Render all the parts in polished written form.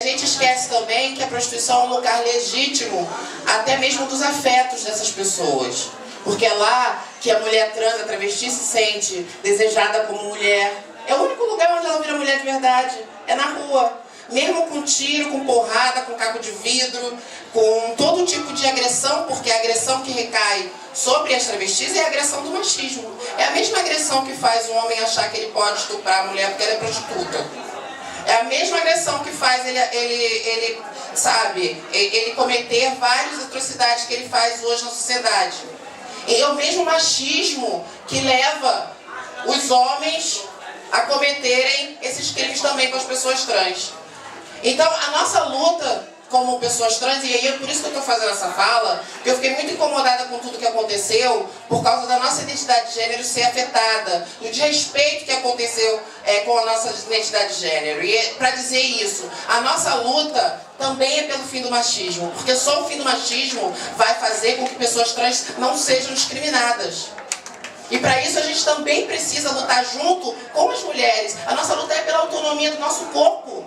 A gente esquece também que a prostituição é um lugar legítimo, até mesmo dos afetos dessas pessoas. Porque é lá que a mulher trans, a travesti, se sente desejada como mulher. É o único lugar onde ela vira mulher de verdade. É na rua. Mesmo com tiro, com porrada, com caco de vidro, com todo tipo de agressão, porque a agressão que recai sobre as travestis é a agressão do machismo. É a mesma agressão que faz o homem achar que ele pode estuprar a mulher porque ela é prostituta. É a mesma agressão que faz ele cometer várias atrocidades que ele faz hoje na sociedade. E é o mesmo machismo que leva os homens a cometerem esses crimes também com as pessoas trans. Então, a nossa luta como pessoas trans, e aí é por isso que eu estou fazendo essa fala, porque eu fiquei muito incomodada com tudo que aconteceu, por causa da nossa identidade de gênero ser afetada, do desrespeito que aconteceu com a nossa identidade de gênero. E para dizer isso, a nossa luta também é pelo fim do machismo, porque só o fim do machismo vai fazer com que pessoas trans não sejam discriminadas. E para isso a gente também precisa lutar junto com as mulheres. A nossa luta é pela autonomia do nosso corpo.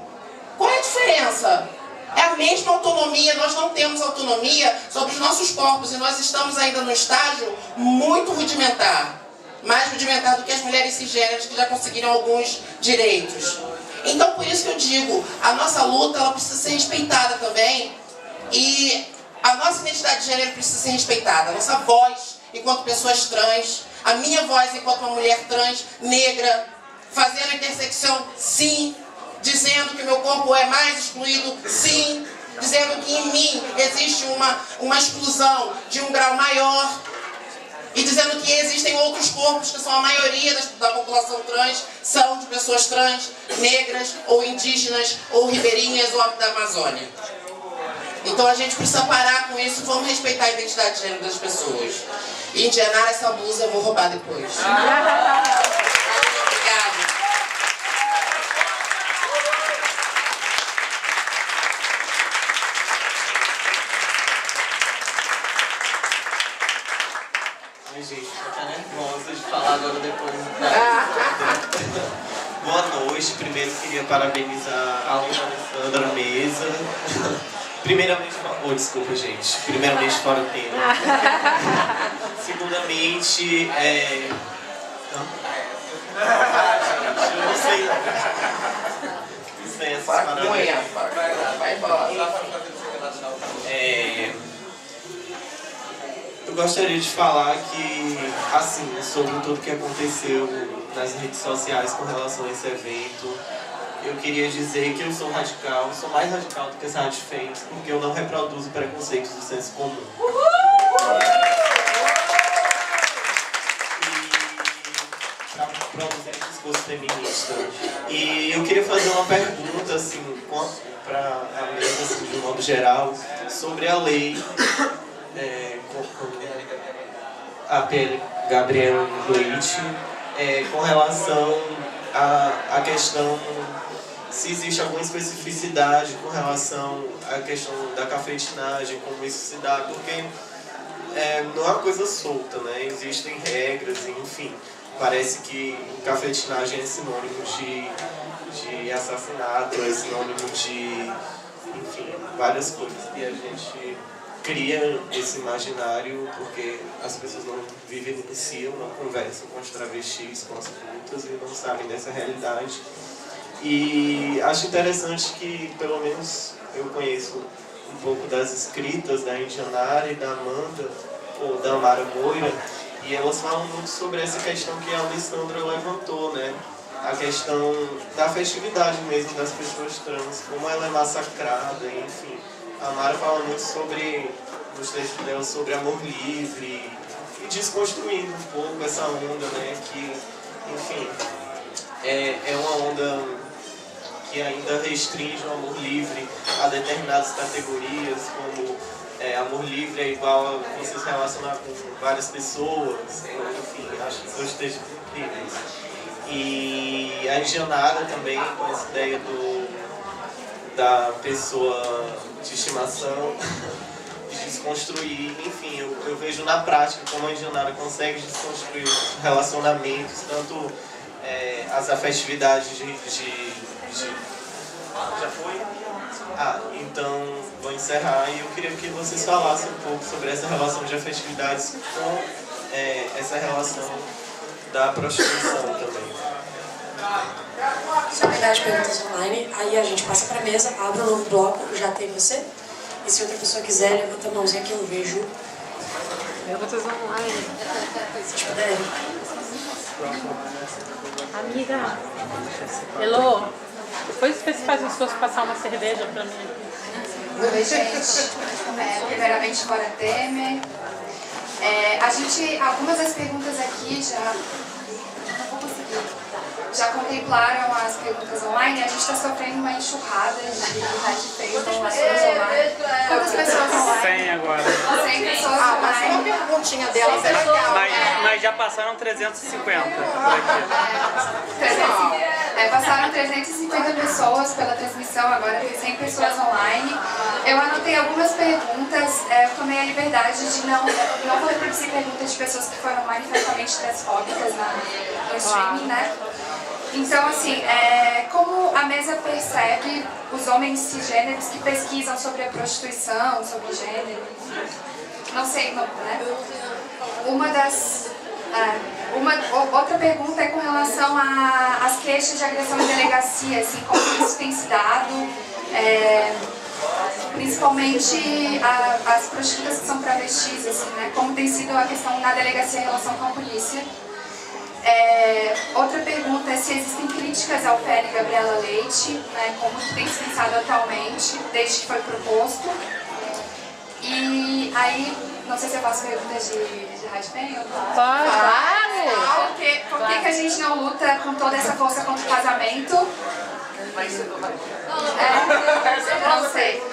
Qual é a diferença? É a mesma autonomia, nós não temos autonomia sobre os nossos corpos e nós estamos ainda no estágio muito rudimentar. Mais rudimentar do que as mulheres cisgêneras que já conseguiram alguns direitos. Então por isso que eu digo, a nossa luta ela precisa ser respeitada também e a nossa identidade de gênero precisa ser respeitada. A nossa voz enquanto pessoas trans, a minha voz enquanto uma mulher trans, negra, fazendo intersecção, sim. Dizendo que o meu corpo é mais excluído, sim. Dizendo que em mim existe uma exclusão de um grau maior. E dizendo que existem outros corpos que são a maioria da população trans, são de pessoas trans, negras, ou indígenas, ou ribeirinhas, ou da Amazônia. Então a gente precisa parar com isso, vamos respeitar a identidade de gênero das pessoas. E Indianara, essa blusa eu vou roubar depois. Obrigada. Ai, gente, tô até nervosa de falar agora depois. Boa noite. Primeiro queria parabenizar a aluna Alessandra Mesa. Primeiramente, desculpa, gente. Primeiramente, fora o tema. Segundamente, eu não sei. Não sei essas paradas. Vai embora. Eu gostaria de falar que, assim, sobre tudo que aconteceu nas redes sociais com relação a esse evento, eu queria dizer que eu sou radical, sou mais radical do que essa arte fez, porque eu não reproduzo preconceitos do senso comum. E para produzir um discurso feminista. E eu queria fazer uma pergunta, assim, para a mesa, assim, de um modo geral, sobre a lei. A Gabriela Leite, com relação à questão se existe alguma especificidade com relação à questão da cafetinagem, como isso se dá, porque não é uma coisa solta, né? Existem regras, enfim. Parece que cafetinagem é sinônimo de assassinato, é sinônimo de, enfim, várias coisas. E a gente cria esse imaginário porque as pessoas não vivenciam, não conversam com as travestis, com as putas e não sabem dessa realidade. E acho interessante que, pelo menos, eu conheço um pouco das escritas da Indianara e da Amanda, ou da Amara Moira, e elas falam muito sobre essa questão que a Alessandra levantou, né? A questão da festividade mesmo das pessoas trans, como ela é massacrada, enfim. A Mara fala muito sobre, nos textos dela, sobre amor livre e desconstruindo um pouco essa onda, né, que, enfim, é uma onda que ainda restringe o amor livre a determinadas categorias, como amor livre é igual a você se relacionar com várias pessoas, enfim, acho que são os textos incríveis. E a Indianara também, com essa ideia da pessoa de estimação, de desconstruir, enfim, eu vejo na prática como a Indianara consegue desconstruir relacionamentos, tanto as afetividades já foi? Então, vou encerrar e eu queria que vocês falassem um pouco sobre essa relação de afetividades com essa relação da prostituição também. Só pegar as perguntas online, aí a gente passa para a mesa, abre um novo bloco, já tem você. E se outra pessoa quiser, levanta a mãozinha que eu vejo. Perguntas online. Se vocês puderem. Amiga, Elô, depois você faz um esforço passar uma cerveja pra mim. Oi, gente. Primeiramente, Cora Temer. Algumas das perguntas aqui já contemplaram as perguntas online. A gente está sofrendo uma enxurrada de hashtag online. Quantas pessoas online? 100 agora. 100 pessoas online. Uma perguntinha dela é legal. Mas já passaram 350 por aqui. Passaram 350 pessoas pela transmissão, agora tem 100 pessoas online. Eu anotei algumas perguntas, eu tomei a liberdade de não vou reproduzir perguntas de pessoas que foram manifestamente transfóbicas no streaming, né? Então, assim, como a mesa percebe os homens cisgêneros que pesquisam sobre a prostituição, sobre gênero, não sei, né? Outra pergunta é com relação às queixas de agressão em delegacia, assim, como isso tem se dado, principalmente as prostitutas que são travestis, assim, né? Como tem sido a questão na delegacia em relação com a polícia. Outra pergunta é se existem críticas ao PL Gabriela Leite, né, como que tem se pensado atualmente, desde que foi proposto. E aí, não sei se eu faço perguntas de Radpen ou não. Claro! Por que a gente não luta com toda essa força contra o casamento? Não sei.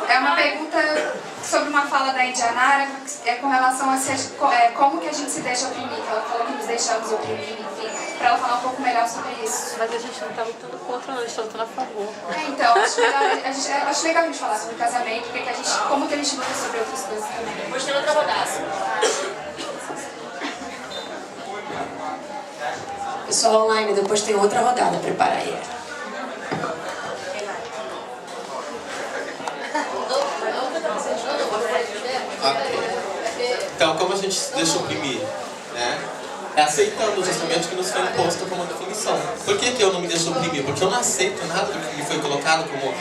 É uma pergunta sobre uma fala da Indianara com relação a como que a gente se deixa oprimir. Ela falou que nos deixamos oprimir, enfim, para ela falar um pouco melhor sobre isso. Mas a gente não está lutando contra, não, a gente está lutando a favor. Então, acho legal a gente falar sobre casamento, como que a gente luta sobre outras coisas também. Depois tem outra rodada. Pessoal online, depois tem outra rodada, prepara aí. Ok. Então, como a gente se deixa oprimir, né? É aceitando justamente o que nos foi imposto como definição. Por que eu não me deixo oprimir? Porque eu não aceito nada do que me foi colocado como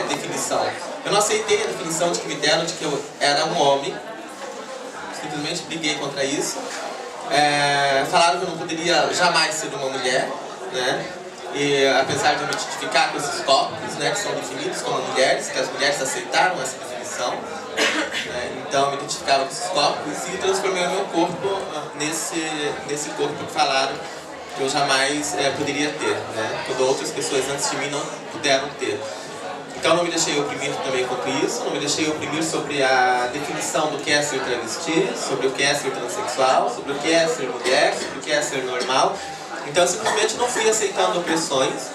definição. Eu não aceitei a definição de que me deram de que eu era um homem. Simplesmente briguei contra isso. Falaram que eu não poderia jamais ser uma mulher, né? E apesar de eu me identificar com esses corpos, né, que são definidos como mulheres, que as mulheres aceitaram essa definição, né? Então eu me identificava com esses corpos e transformei o meu corpo nesse corpo que falaram que eu jamais poderia ter, né? Quando outras pessoas antes de mim não puderam ter. Então não me deixei oprimir também quanto isso, não me deixei oprimir sobre a definição do que é ser travesti, sobre o que é ser transexual, sobre o que é ser mulher, sobre o que é ser normal. Então eu simplesmente não fui aceitando opressões,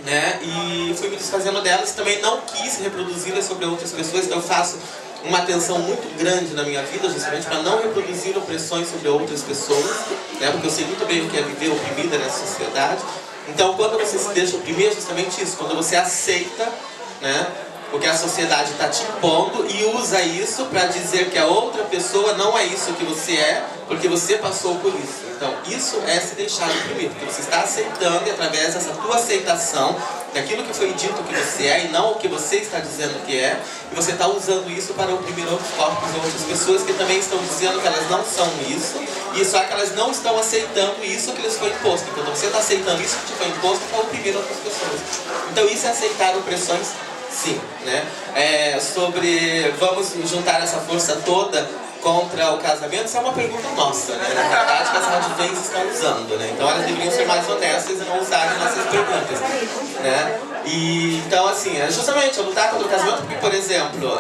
né? E fui me desfazendo delas, também não quis reproduzi-las sobre outras pessoas. Eu faço uma atenção muito grande na minha vida, justamente para não reproduzir opressões sobre outras pessoas, né? Porque eu sei muito bem o que é viver oprimida nessa sociedade. Então, quando você se deixa oprimir, é justamente isso, quando você aceita, né, o que a sociedade está te impondo e usa isso para dizer que a outra pessoa não é isso que você é, porque você passou por isso. Então, isso é se deixar oprimir, porque você está aceitando e através dessa tua aceitação daquilo que foi dito que você é e não o que você está dizendo que é, e você está usando isso para oprimir outros corpos, outras pessoas que também estão dizendo que elas não são isso, e só que elas não estão aceitando isso que lhes foi imposto. Então, você está aceitando isso que te foi imposto para oprimir outras pessoas. Então, isso é aceitar opressões, sim, né? Sobre vamos juntar essa força toda contra o casamento, isso é uma pergunta nossa, né? Na verdade, que as radivens estão usando, né? Então elas deveriam ser mais honestas e não usarem nossas perguntas, né? E, então, assim, justamente eu lutar contra o casamento porque, por exemplo,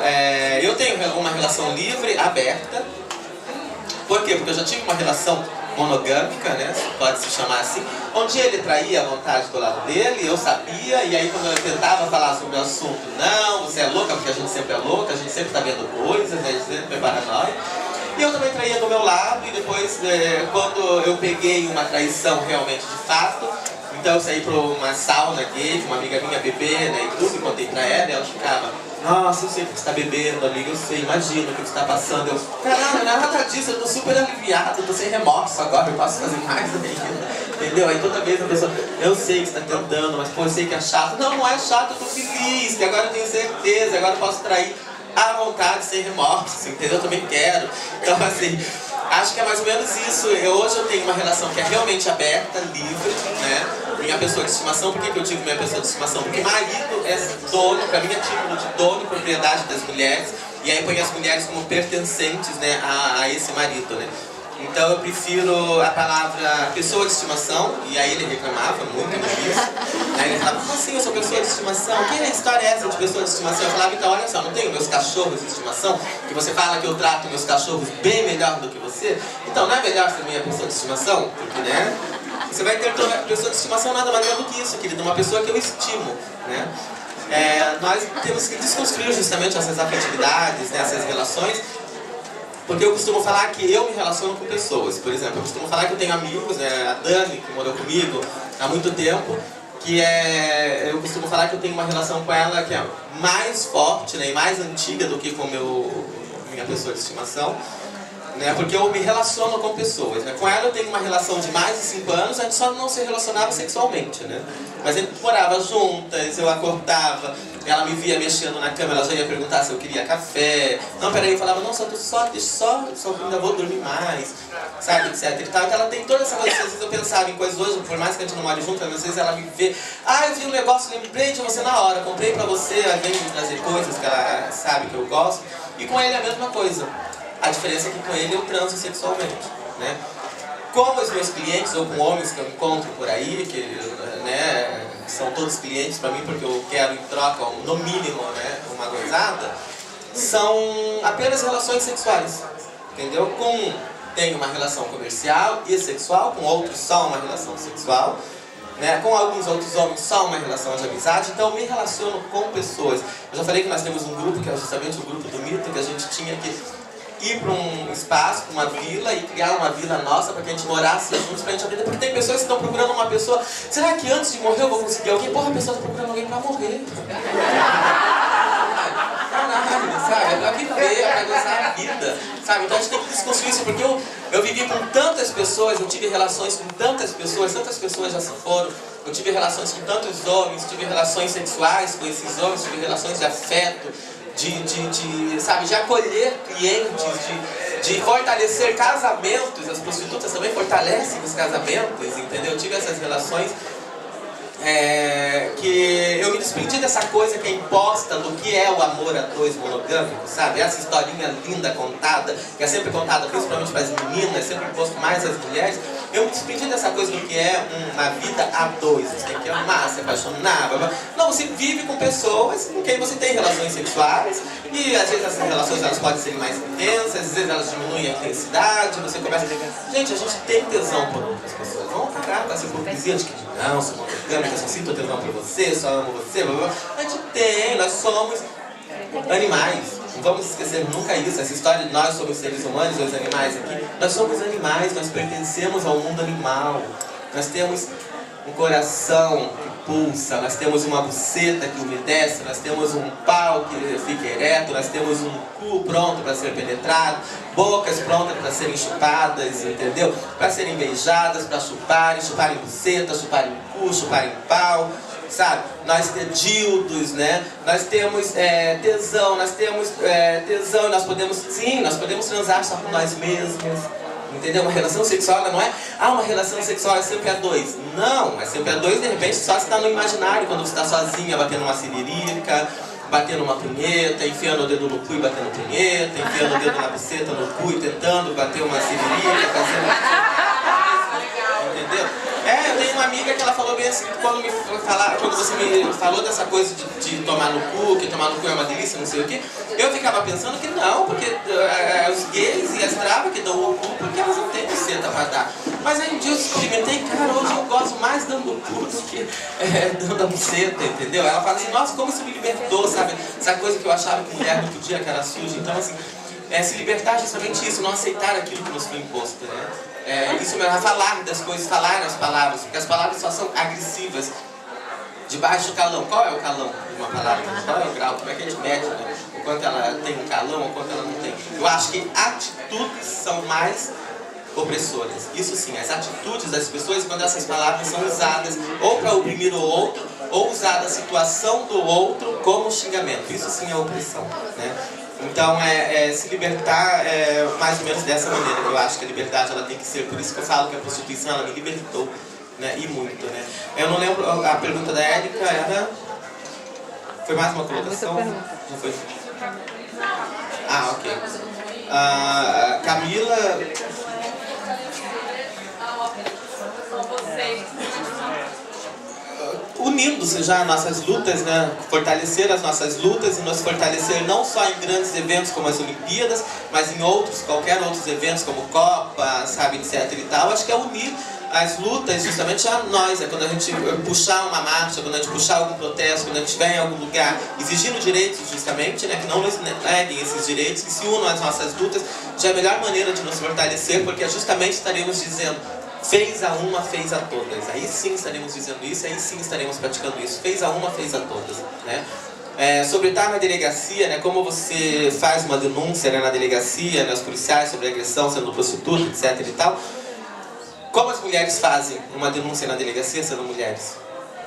eu tenho uma relação livre, aberta. Por quê? Porque eu já tive uma relação monogâmica, né? Pode se chamar assim, onde ele traía a vontade do lado dele, eu sabia, e aí quando eu tentava falar sobre o assunto, não, você é louca, porque a gente sempre é louca, a gente sempre está vendo coisas, a gente sempre é paranoia. E eu também traía do meu lado, e depois, quando eu peguei uma traição realmente de fato, Então eu saí pra uma sauna gay, com uma amiga minha beber, né, e tudo, e contei pra ela, e ela ficava, nossa, eu sei que você tá bebendo, amiga, eu sei, imagino o que você tá passando. Eu, caralho, não é nada disso, eu tô super aliviado, eu tô sem remorso agora, eu posso fazer mais ainda. Entendeu? Aí toda vez a pessoa, eu sei que você tá tentando, mas pô, eu sei que é chato. Não, não é chato, eu tô feliz, que agora eu tenho certeza, agora eu posso trair à vontade, sem remorso, entendeu? Eu também quero. Então, assim, acho que é mais ou menos isso. Hoje eu tenho uma relação que é realmente aberta, livre, né? Minha pessoa de estimação, por que eu digo minha pessoa de estimação? Porque marido é dono, pra mim é título de dono e propriedade das mulheres, e aí põe as mulheres como pertencentes, né, a esse marido, né? Então eu prefiro a palavra pessoa de estimação, e aí ele reclamava muito disso. Aí ele falava, como assim eu sou pessoa de estimação? Que história é essa de pessoa de estimação? Eu falava, então olha só, não tenho meus cachorros de estimação, que você fala que eu trato meus cachorros bem melhor do que você? Então não é melhor ser minha pessoa de estimação? Porque, né? Você vai ter toda pessoa de estimação nada mais do que isso, querido, uma pessoa que eu estimo, né? Nós temos que desconstruir justamente essas afetividades, né, essas relações. Porque eu costumo falar que eu me relaciono com pessoas. Por exemplo, eu costumo falar que eu tenho amigos, né, a Dani, que morou comigo há muito tempo, eu costumo falar que eu tenho uma relação com ela que é mais forte, né, e mais antiga do que com minha pessoa de estimação, né, porque eu me relaciono com pessoas, né. Com ela eu tenho uma relação de mais de 5 anos, a gente só não se relacionava sexualmente, né. Mas a gente morava juntas, eu acordava, ela me via mexendo na cama, ela já ia perguntar se eu queria café. Não, peraí, eu falava, não, só ainda vou dormir mais, sabe, etc. Então ela tem toda essa coisa, às vezes eu pensava em coisas hoje, por mais que a gente não more junto, às vezes ela me vê, eu vi um negócio, lembrei de você na hora, comprei pra você, ela vem me trazer coisas que ela sabe que eu gosto. E com ele é a mesma coisa. A diferença é que com ele eu transo sexualmente, né? Com os meus clientes ou com homens que eu encontro por aí, que, né, são todos clientes para mim porque eu quero em troca, no mínimo, né, uma gozada, são apenas relações sexuais, entendeu? Com um tem uma relação comercial e sexual, com outros só uma relação sexual, né? Com alguns outros homens só uma relação de amizade. Então eu me relaciono com pessoas. Eu já falei que nós temos um grupo, que é justamente o grupo do Mito, que a gente tinha que ir para um espaço, para uma vila e criar uma vila nossa para que a gente morasse juntos, para a gente aprender. Porque tem pessoas que estão procurando uma pessoa, será que antes de morrer eu vou conseguir alguém? Porra, a pessoa está procurando alguém para morrer. Caralho, sabe? É para viver, é para gozar a vida, sabe? Então a gente tem que desconstruir isso, porque eu vivi com tantas pessoas, eu tive relações com tantas pessoas já se foram. Eu tive relações com tantos homens, tive relações sexuais com esses homens, tive relações de afeto, sabe, de acolher clientes, de fortalecer casamentos. As prostitutas também fortalecem os casamentos, entendeu? Eu tive essas relações que eu me desprendi dessa coisa que é imposta do que é o amor a dois monogâmico, sabe? Essa historinha linda contada, que é sempre contada principalmente para as meninas, sempre imposto mais às mulheres. Eu me desprendi dessa coisa do que é uma vida a dois. Você tem que amar, se apaixonar, blá, blá. Não, você vive com pessoas com quem você tem relações sexuais e às vezes essas relações elas podem ser mais intensas, às vezes elas diminuem a intensidade, você começa a dizer, gente, a gente tem tesão por outras pessoas. Vamos parar com essa hipocrisia de que não, sou monogâmica, só sinto tesão por você, só amo você, blá, blá. A gente tem, nós somos animais. Não vamos esquecer nunca isso, essa história de nós somos seres humanos e os animais aqui. Nós somos animais, nós pertencemos ao mundo animal. Nós temos um coração que pulsa, nós temos uma buceta que umedece, nós temos um pau que fica ereto, nós temos um cu pronto para ser penetrado, bocas prontas para serem chupadas, entendeu? Para serem beijadas, para chuparem buceta, chuparem cu, chuparem pau. Sabe, nós temos dildos, né? Nós temos tesão, tesão, nós podemos transar só com nós mesmos, entendeu? Uma relação sexual ela não é, uma relação sexual é sempre a dois. Não, é sempre a dois, de repente só se está no imaginário, quando você está sozinha batendo uma siririca, batendo uma punheta, enfiando o dedo no cu e batendo punheta, enfiando o dedo na buceta, no cu e tentando bater uma siririca, entendeu? Eu tenho uma amiga que ela falou bem assim, quando você me falou dessa coisa de tomar no cu, que tomar no cu é uma delícia, não sei o quê, eu ficava pensando que não, porque os gays e as travas que dão o cu, porque elas não têm buceta pra dar. Mas aí um dia eu experimentei, cara, hoje eu gosto mais dando o cu do que dando a buceta, entendeu? Ela fala assim, nossa, como isso me libertou, sabe? Essa coisa que eu achava que mulher não podia, que era suja. Então, assim, se libertar é justamente isso, não aceitar aquilo que nos foi imposto, né? Isso mesmo, a falar das coisas, falar as palavras, porque as palavras só são agressivas. De baixo calão. Qual é o calão de uma palavra? Qual é o grau? Como é que a gente mede, né? O quanto ela tem um calão, o quanto ela não tem. Eu acho que atitudes são mais opressoras. Isso sim, as atitudes das pessoas, quando essas palavras são usadas ou para oprimir o outro, ou usar a situação do outro como xingamento. Isso sim é opressão, né? Então, se libertar mais ou menos dessa maneira. Eu acho que a liberdade ela tem que ser. Por isso que eu falo que a prostituição ela me libertou. Né? E muito, né? Eu não lembro, a pergunta da Érica era... Foi mais uma colocação? Já foi? Ah, ok. Camila... Unindo-se já nossas lutas, né? Fortalecer as nossas lutas e nos fortalecer não só em grandes eventos como as Olimpíadas, mas em outros, qualquer outros eventos como Copa, sabe, etc e tal. Acho que é unir as lutas justamente a nós, quando a gente puxar uma marcha, quando a gente puxar algum protesto, quando a gente estiver em algum lugar exigindo direitos justamente, né, que não nos neguem esses direitos, que se unam às nossas lutas, já é a melhor maneira de nos fortalecer, porque justamente estaremos dizendo: fez a uma, fez a todas. Aí sim estaremos dizendo isso, aí sim estaremos praticando isso. Fez a uma, fez a todas, né? Sobre estar na delegacia, né, como você faz uma denúncia, né, na delegacia, né, os policiais sobre agressão sendo prostituta, etc e tal. Como as mulheres fazem uma denúncia na delegacia sendo mulheres?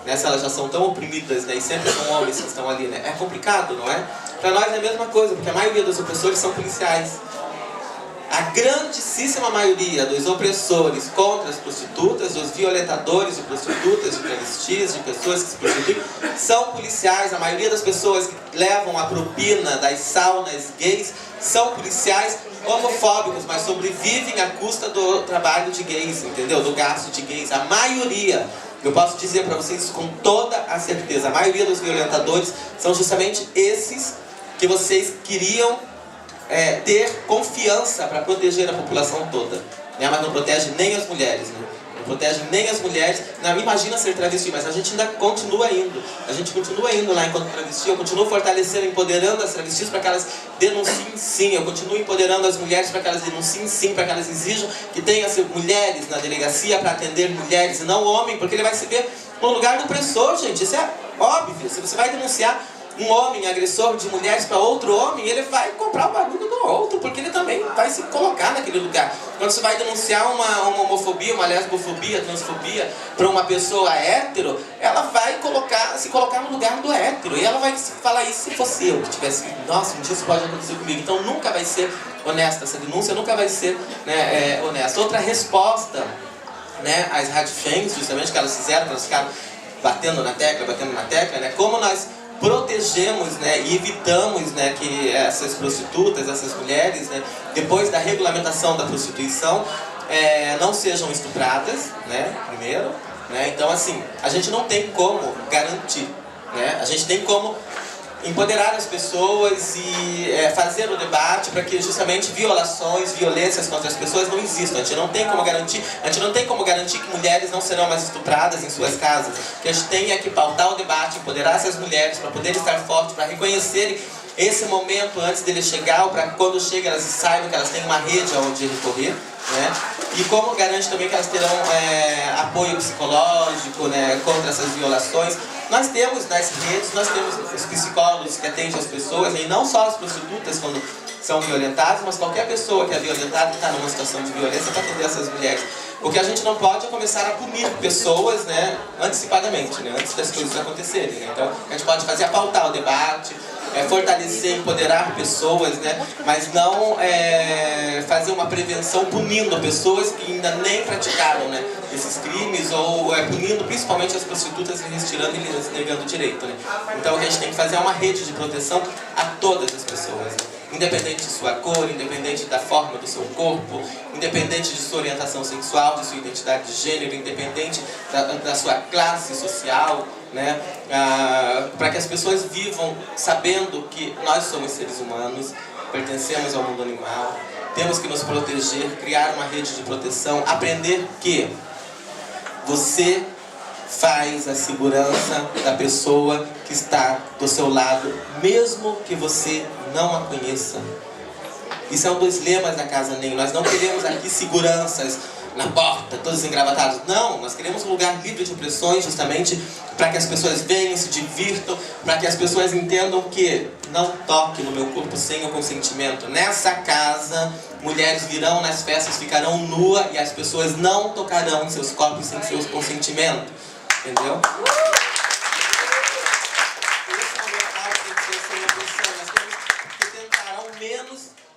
Né, se elas já são tão oprimidas, né, e sempre são homens que estão ali, né? É complicado, não é? Para nós é a mesma coisa, porque a maioria dos opressores são policiais. A grandíssima maioria dos opressores contra as prostitutas, dos violentadores de prostitutas, de travestis, de pessoas que se prostituem, são policiais. A maioria das pessoas que levam a propina das saunas gays são policiais homofóbicos, mas sobrevivem à custa do trabalho de gays, entendeu? Do gasto de gays. A maioria, eu posso dizer para vocês isso com toda a certeza, a maioria dos violentadores são justamente esses que vocês queriam ter confiança para proteger a população toda, né? Mas não protege nem as mulheres, né? Não protege nem as mulheres. Não, imagina ser travesti, mas a gente ainda continua indo. A gente continua indo lá enquanto travesti. Eu continuo fortalecendo, empoderando as travestis para que elas denunciem sim. Eu continuo empoderando as mulheres para que elas denunciem sim, para que elas exijam que tenha mulheres na delegacia para atender mulheres e não homem, porque ele vai se ver no lugar do opressor, gente. Isso é óbvio. Se você vai denunciar um homem agressor de mulheres para outro homem, ele vai comprar o bagulho do outro, porque ele também vai se colocar naquele lugar. Quando você vai denunciar uma homofobia, uma lesbofobia, transfobia para uma pessoa hétero, ela vai se colocar no lugar do hétero, e ela vai falar isso se fosse eu que tivesse, nossa, um dia isso pode acontecer comigo. Então nunca vai ser honesta essa denúncia, nunca vai ser, né, honesta. Outra resposta, né, às radfems, justamente, que elas fizeram, que elas ficaram batendo na tecla, né, como nós protegemos, né, e evitamos, né, que essas prostitutas, essas mulheres, né, depois da regulamentação da prostituição, não sejam estupradas, né, primeiro, né? Então, assim, a gente não tem como garantir, né? A gente tem como empoderar as pessoas e fazer o debate para que justamente violações, violências contra as pessoas não existam. A gente não tem como garantir que mulheres não serão mais estupradas em suas casas. Que a gente tem que pautar o debate, empoderar essas mulheres para poderem estar fortes, para reconhecerem esse momento antes dele chegar, ou para quando chega elas saibam que elas têm uma rede aonde recorrer, né? E como garante também que elas terão apoio psicológico, né, contra essas violações. Nós temos nas redes, nós temos os psicólogos que atendem as pessoas, e não só as prostitutas quando são violentadas, mas qualquer pessoa que é violentada e está numa situação de violência para atender essas mulheres. O que a gente não pode é começar a punir pessoas, né, antecipadamente, né, antes das coisas acontecerem, né? Então, a gente pode fazer pautar o debate, fortalecer, empoderar pessoas, né, mas não fazer uma prevenção punindo pessoas que ainda nem praticaram, né, esses crimes, ou punindo principalmente as prostitutas e lhes tirando e lhes negando direito, né? Então, o que a gente tem que fazer é uma rede de proteção a todas as pessoas, né? Independente de sua cor, independente da forma do seu corpo, independente de sua orientação sexual, de sua identidade de gênero, independente da sua classe social, né? Para que as pessoas vivam sabendo que nós somos seres humanos, pertencemos ao mundo animal, temos que nos proteger, criar uma rede de proteção, aprender que você faz a segurança da pessoa que está do seu lado, mesmo que você não a conheça. Isso é um dos lemas da Casa NEM. Nós não queremos aqui seguranças na porta, todos engravatados. Não, nós queremos um lugar livre de opressões, justamente para que as pessoas venham, se divirtam, para que as pessoas entendam que não toque no meu corpo sem o consentimento. Nessa casa, mulheres virão nas festas, ficarão nuas e as pessoas não tocarão em seus corpos sem seu consentimento. Entendeu?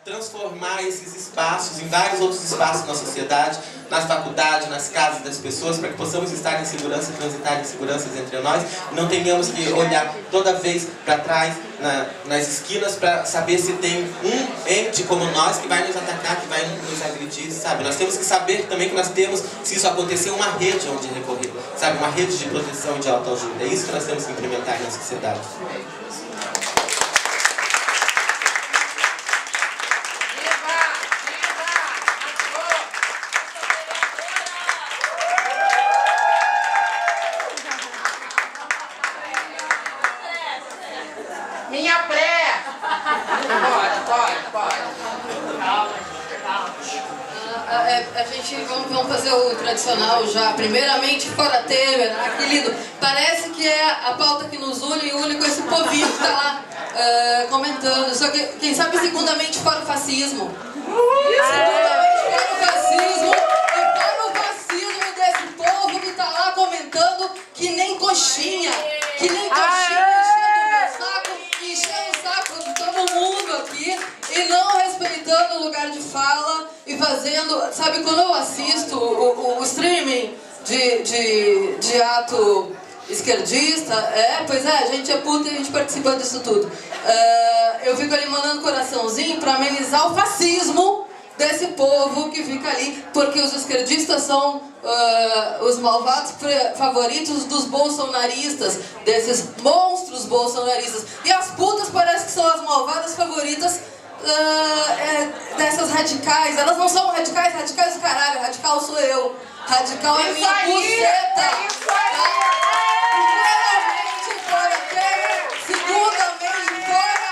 Transformar esses espaços em vários outros espaços na sociedade, nas faculdades, nas casas das pessoas, para que possamos estar em segurança, transitar em segurança entre nós, e não tenhamos que olhar toda vez para trás, nas esquinas, para saber se tem um ente como nós que vai nos atacar, que vai nos agredir, sabe? Nós temos que saber também que nós temos, se isso acontecer, uma rede onde recorrer, sabe? Uma rede de proteção e de autoajuda. É isso que nós temos que implementar na sociedade. Minha pré! Pode. A gente, vamos fazer o tradicional já. Primeiramente, fora Temer, que lindo. Parece que é a pauta que nos une com esse povinho que está lá comentando. Só que, quem sabe, segundamente, fora o fascismo. Segundamente, fora o fascismo. E fora o fascismo desse povo que está lá comentando que nem coxinha. Que nem coxinha. Enchendo o saco de todo mundo aqui e não respeitando o lugar de fala e fazendo... Sabe, quando eu assisto o streaming de ato esquerdista, pois é, a gente é puta e a gente participa disso tudo. Eu fico ali mandando coraçãozinho pra amenizar o fascismo desse povo que fica ali, porque os esquerdistas são os malvados favoritos dos bolsonaristas, desses monstros bolsonaristas. E as putas parece que são as malvadas favoritas dessas radicais. Elas não são radicais do caralho, radical sou eu. Radical é minha buceta. Primeiramente, fora Temer. Segundamente, fora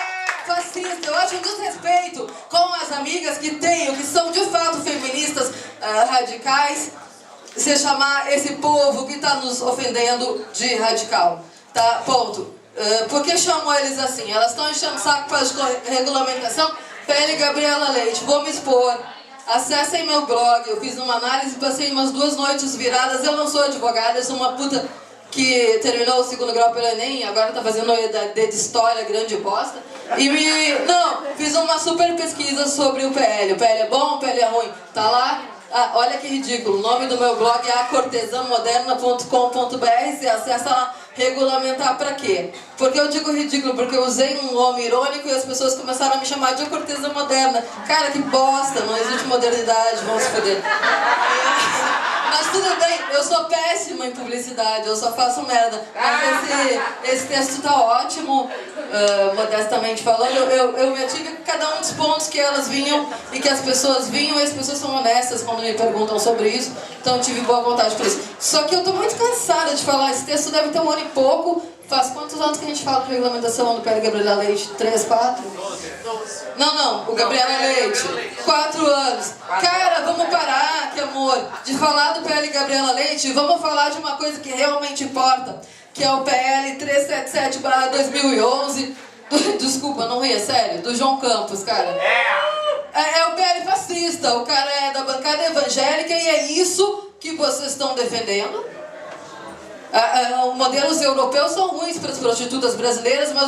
fascista. Eu acho um desrespeito com as amigas que tenho, que são de fato feministas radicais, se chamar esse povo que está nos ofendendo de radical. Tá? Ponto. Por que chamam eles assim? Elas estão enchendo o saco para a regulamentação. PL Gabriela Leite, vou me expor. Acessem meu blog, eu fiz uma análise, passei umas 2 noites viradas. Eu não sou advogada, eu sou uma puta que terminou o 2º grau pelo Enem e agora tá fazendo EAD de história, grande bosta. Fiz uma super pesquisa sobre o PL. O PL é bom, o PL é ruim. Tá lá. Olha que ridículo, o nome do meu blog é acortesãmoderna.com.br. Você acessa lá. Regulamentar pra quê? Porque eu digo ridículo, porque eu usei um nome irônico e as pessoas começaram a me chamar de cortesã moderna. Cara, que bosta, não existe modernidade, vamos se foder. Mas tudo bem, eu sou péssima em publicidade, eu só faço merda. Mas esse texto tá ótimo, modestamente falando. Eu me ative com cada um dos pontos que elas vinham e que as pessoas vinham, e as pessoas são honestas quando me perguntam sobre isso, então eu tive boa vontade por isso. Só que eu tô muito cansada de falar, esse texto deve ter 1 ano e pouco. Faz quantos anos que a gente fala de regulamentação do PL Gabriela Leite? 3, 4? Não, o Gabriela Leite. 4 anos. Cara, vamos parar, que amor, de falar do PL Gabriela Leite e vamos falar de uma coisa que realmente importa, que é o PL 377/2011. Desculpa, não ri, é sério, do João Campos, cara. É o PL fascista, o cara é da bancada evangélica e é isso que vocês estão defendendo. Os modelos europeus são ruins para as prostitutas brasileiras, mas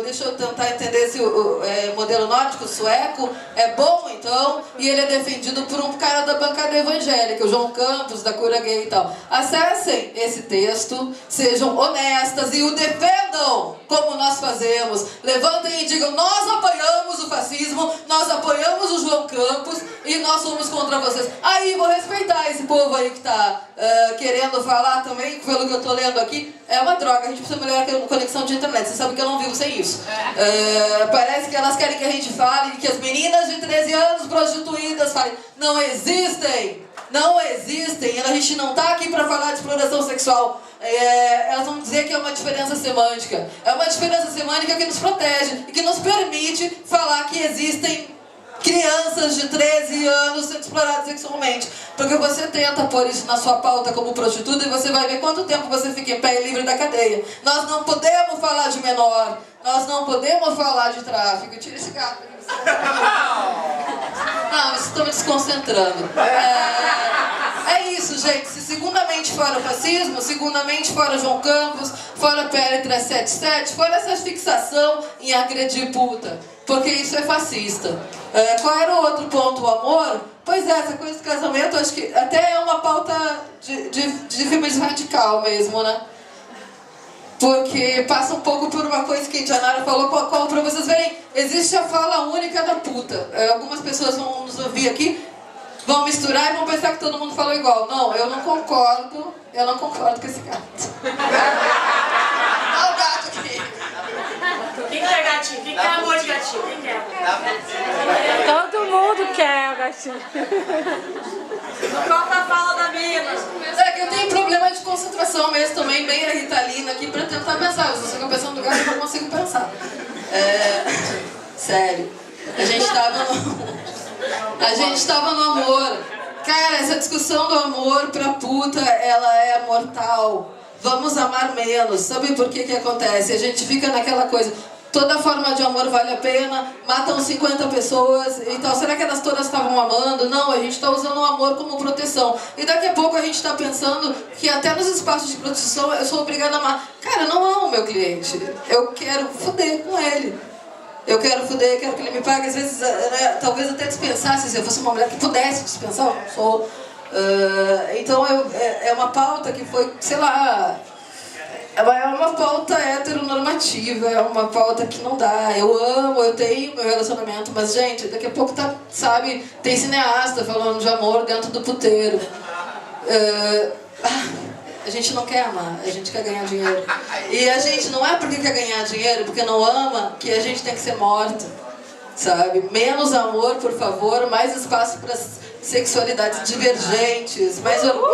deixa eu tentar entender se o modelo nórdico, sueco, é bom então, e ele é defendido por um cara da bancada evangélica, o João Campos, da cura gay e tal. Acessem esse texto, sejam honestas e o defendam como nós fazemos. Levantem e digam, nós apoiamos o fascismo, nós apoiamos o João Campos e nós somos contra vocês. Aí vou respeitar esse povo aí que está querendo falar também, pelo que eu tô lendo aqui, é uma droga, a gente precisa melhorar a conexão de internet, você sabe que eu não vivo sem isso. Parece que elas querem que a gente fale, que as meninas de 13 anos prostituídas falem, não existem, a gente não tá aqui pra falar de exploração sexual. Elas vão dizer que é uma diferença semântica, é uma diferença semântica que nos protege e que nos permite falar que existem crianças de 13 anos sendo exploradas sexualmente. Porque você tenta pôr isso na sua pauta como prostituta e você vai ver quanto tempo você fica em pé e livre da cadeia. Nós não podemos falar de menor, nós não podemos falar de tráfico. Tira esse gato. Não, isso está me desconcentrando. É isso, gente. Se segundamente fora o fascismo, segundamente fora João Campos, fora PL 377, fora essa fixação em agredir puta. Porque isso é fascista. Qual era o outro ponto? O amor? Pois é, essa coisa do casamento, acho que até é uma pauta de filmes radical mesmo, né? Porque passa um pouco por uma coisa que a Indianara falou, pra vocês verem, existe a fala única da puta. Algumas pessoas vão nos ouvir aqui, vão misturar e vão pensar que todo mundo falou igual. Não, eu não concordo com esse gato. Olha o gato aqui. Quem quer gatinho? Quem quer amor de gatinho? Quem quer? Todo mundo quer o gatinho. Conta a fala da mina. É que eu tenho problema de concentração mesmo também, bem a Ritalina aqui pra tentar pensar. Se eu fico pensando do gato, eu não consigo pensar. Sério. A gente tava no amor. Cara, essa discussão do amor pra puta, ela é mortal. Vamos amar menos. Sabe por que acontece? A gente fica naquela coisa, toda forma de amor vale a pena, matam 50 pessoas e tal. Será que elas todas estavam amando? Não, a gente está usando o amor como proteção. E daqui a pouco a gente está pensando que até nos espaços de proteção eu sou obrigada a amar. Cara, eu não amo meu cliente. Eu quero foder com ele. Eu quero foder, quero que ele me pague. Às vezes, né, talvez até dispensasse, se eu fosse uma mulher que pudesse dispensar, eu não sou. Então é uma pauta que foi, sei lá, é uma pauta heteronormativa, é uma pauta que não dá. Eu amo, eu tenho meu relacionamento, mas gente, daqui a pouco tá, sabe, tem cineasta falando de amor dentro do puteiro. A gente não quer amar, a gente quer ganhar dinheiro. E a gente não é porque quer ganhar dinheiro, porque não ama, que a gente tem que ser morta, sabe? Menos amor, por favor, mais espaço para sexualidades divergentes, mais orgasmo.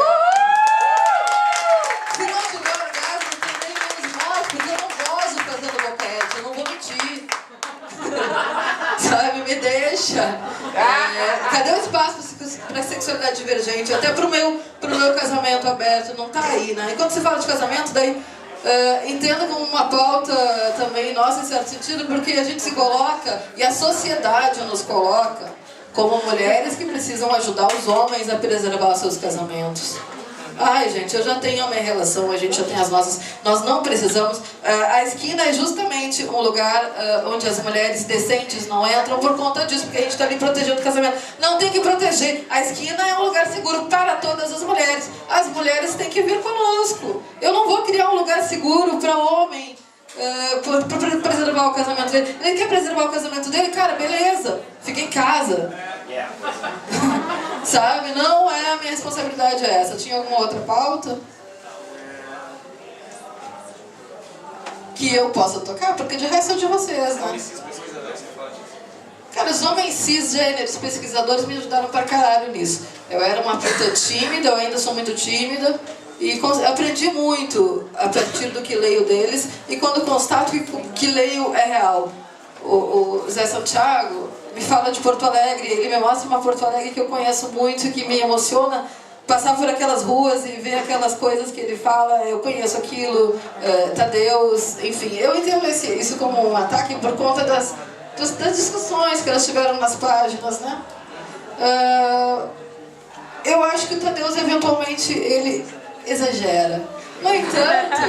Se não tiver orgasmo, também menos morte, porque eu não gosto fazendo boquete, eu não vou mentir. Sabe, me deixa. Cadê o espaço para sexualidade divergente? Até pro meu casamento aberto, não tá aí, né? E quando você fala de casamento, daí entenda como uma pauta também nossa, em certo sentido, porque a gente se coloca, e a sociedade nos coloca, como mulheres que precisam ajudar os homens a preservar seus casamentos. Ai, gente, eu já tenho a minha relação, a gente já tem as nossas. Nós não precisamos. A esquina é justamente um lugar onde as mulheres decentes não entram por conta disso, porque a gente está ali protegendo o casamento. Não tem que proteger. A esquina é um lugar seguro para todas as mulheres. As mulheres têm que vir conosco. Eu não vou criar um lugar seguro para homem. Para preservar o casamento dele. Ele quer preservar o casamento dele? Cara, beleza, fica em casa. Sabe? Não é a minha responsabilidade essa. Tinha alguma outra pauta? Que eu possa tocar? Porque de resto é de vocês, né? Cara, os homens cisgêneros pesquisadores me ajudaram pra caralho nisso. Eu era uma puta tímida, eu ainda sou muito tímida. E aprendi muito a partir do que leio deles. E quando constato que leio é real. O Zé Santiago me fala de Porto Alegre. Ele me mostra uma Porto Alegre que eu conheço muito e que me emociona. Passar por aquelas ruas e ver aquelas coisas que ele fala. Eu conheço aquilo, Tadeus, enfim. Eu entendo isso como um ataque por conta das discussões que elas tiveram nas páginas, né? Eu acho que o Tadeus, eventualmente, ele exagera. No entanto,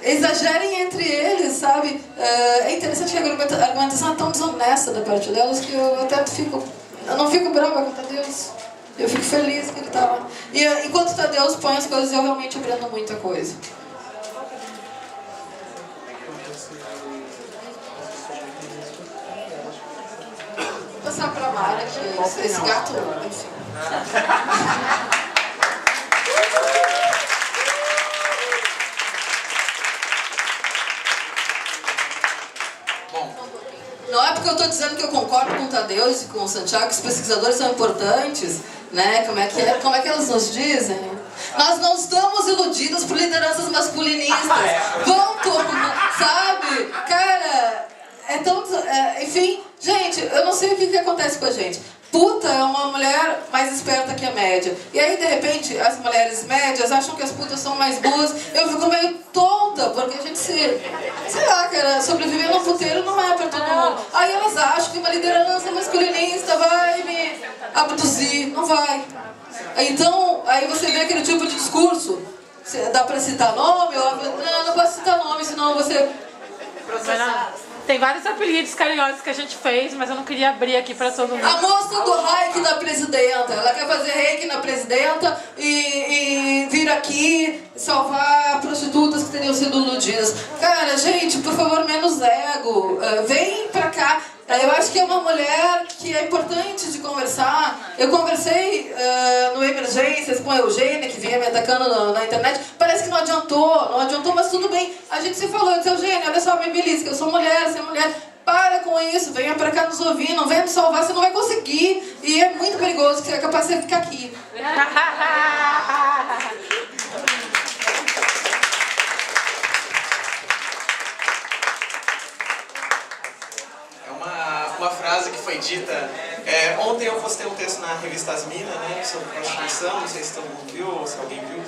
exagerem entre eles, sabe? É interessante que a argumentação é tão desonesta da parte delas que eu até não fico brava com o Tadeus. Eu fico feliz que ele tá lá. E enquanto o Tadeus põe as coisas, eu realmente aprendo muita coisa. Vou passar pra Mara, que esse gato, enfim. Não é porque eu estou dizendo que eu concordo com o Tadeus e com o Santiago, que os pesquisadores são importantes, né? Como é que elas nos dizem? Nós não estamos iludidos por lideranças masculinistas. Ponto! Sabe? Cara, enfim, Gente, eu não sei o que acontece com a gente. Puta é uma mulher mais esperta que a média. E aí, de repente, as mulheres médias acham que as putas são mais boas. Eu fico meio tonta, porque a gente sei lá, cara, sobreviver no puteiro não é pra todo mundo. Aí elas acham que uma liderança masculinista vai me abduzir. Não vai. Então, aí você vê aquele tipo de discurso. Dá pra citar nome? Não posso citar nome, senão você... Tem vários apelidos carinhosos que a gente fez, mas eu não queria abrir aqui pra todo mundo. A moça do reiki da presidenta, ela quer fazer reiki na presidenta e vir aqui salvar prostitutas que teriam sido iludidas. Cara, gente, por favor, menos ego. Vem pra cá. Eu acho que é uma mulher que é importante de conversar. Eu conversei no Emergências com a Eugênia, que vinha me atacando na internet. Parece que não adiantou, mas tudo bem. A gente se falou, eu disse, Eugênia, olha só, minha beleza, que eu sou mulher, você é mulher. Para com isso, venha pra cá nos ouvir, não venha me salvar, você não vai conseguir. E é muito perigoso, que você é capaz de ficar aqui. Uma frase que foi dita, ontem eu postei um texto na revista As Minas, né, sobre prostituição, não sei se todo mundo viu ou se alguém viu,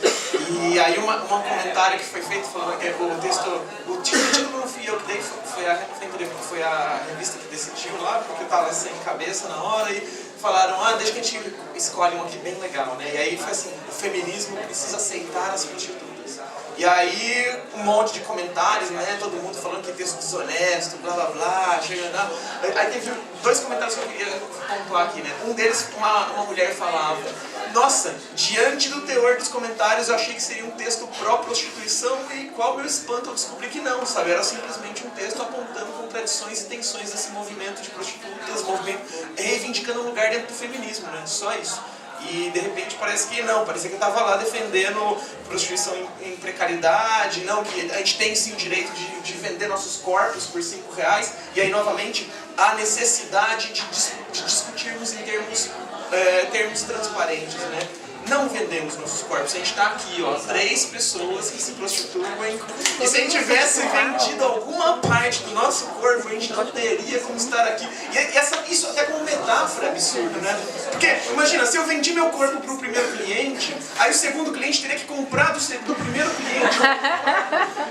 e aí um comentário que foi feito falando que o título não fui eu que dei, foi a revista que decidiu lá, porque eu tava sem cabeça na hora e falaram, deixa que a gente escolhe um aqui bem legal, né, e aí foi assim, o feminismo precisa aceitar as prostitutas. E aí, um monte de comentários, né? Todo mundo falando que texto desonesto, blá blá blá, Aí teve 2 comentários que eu queria pontuar aqui, né? Um deles, uma mulher falava, nossa, diante do teor dos comentários eu achei que seria um texto pró-prostituição e qual meu espanto eu descobri que não, sabe? Era simplesmente um texto apontando contradições e tensões desse movimento de prostitutas, reivindicando um lugar dentro do feminismo, né? Só isso. E de repente parece que não, parecia que eu estava lá defendendo prostituição em precariedade, não, que a gente tem sim o direito de vender nossos corpos por R$5, e aí novamente a necessidade de discutirmos em termos transparentes, né? Não vendemos nossos corpos, a gente está aqui, ó, 3 pessoas que se prostituem, e se a gente tivesse vendido alguma parte do nosso corpo, a gente não teria como estar aqui. E isso até como metáfora é absurdo, né? Porque, imagina, se eu vendi meu corpo para o primeiro cliente, aí o segundo cliente teria que comprar do primeiro cliente,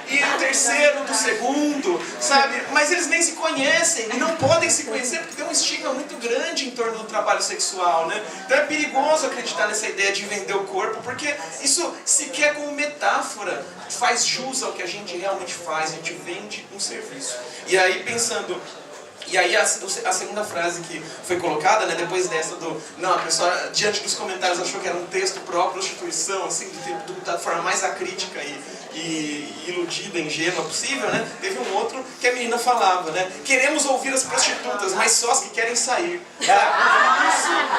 e o terceiro do segundo, sabe? Mas eles nem se conhecem, e não podem se conhecer porque tem um estigma muito grande em torno do trabalho sexual, né? Então é perigoso acreditar nessa ideia de vender o corpo, porque isso sequer como metáfora faz jus ao que a gente realmente faz, a gente vende um serviço. E aí pensando... E aí a segunda frase que foi colocada, né, depois dessa a pessoa diante dos comentários achou que era um texto pró-prostituição, assim, da forma mais acrítica e iludida, ingênua possível, né? Teve um outro que a menina falava, né? Queremos ouvir as prostitutas, mas só as que querem sair. Isso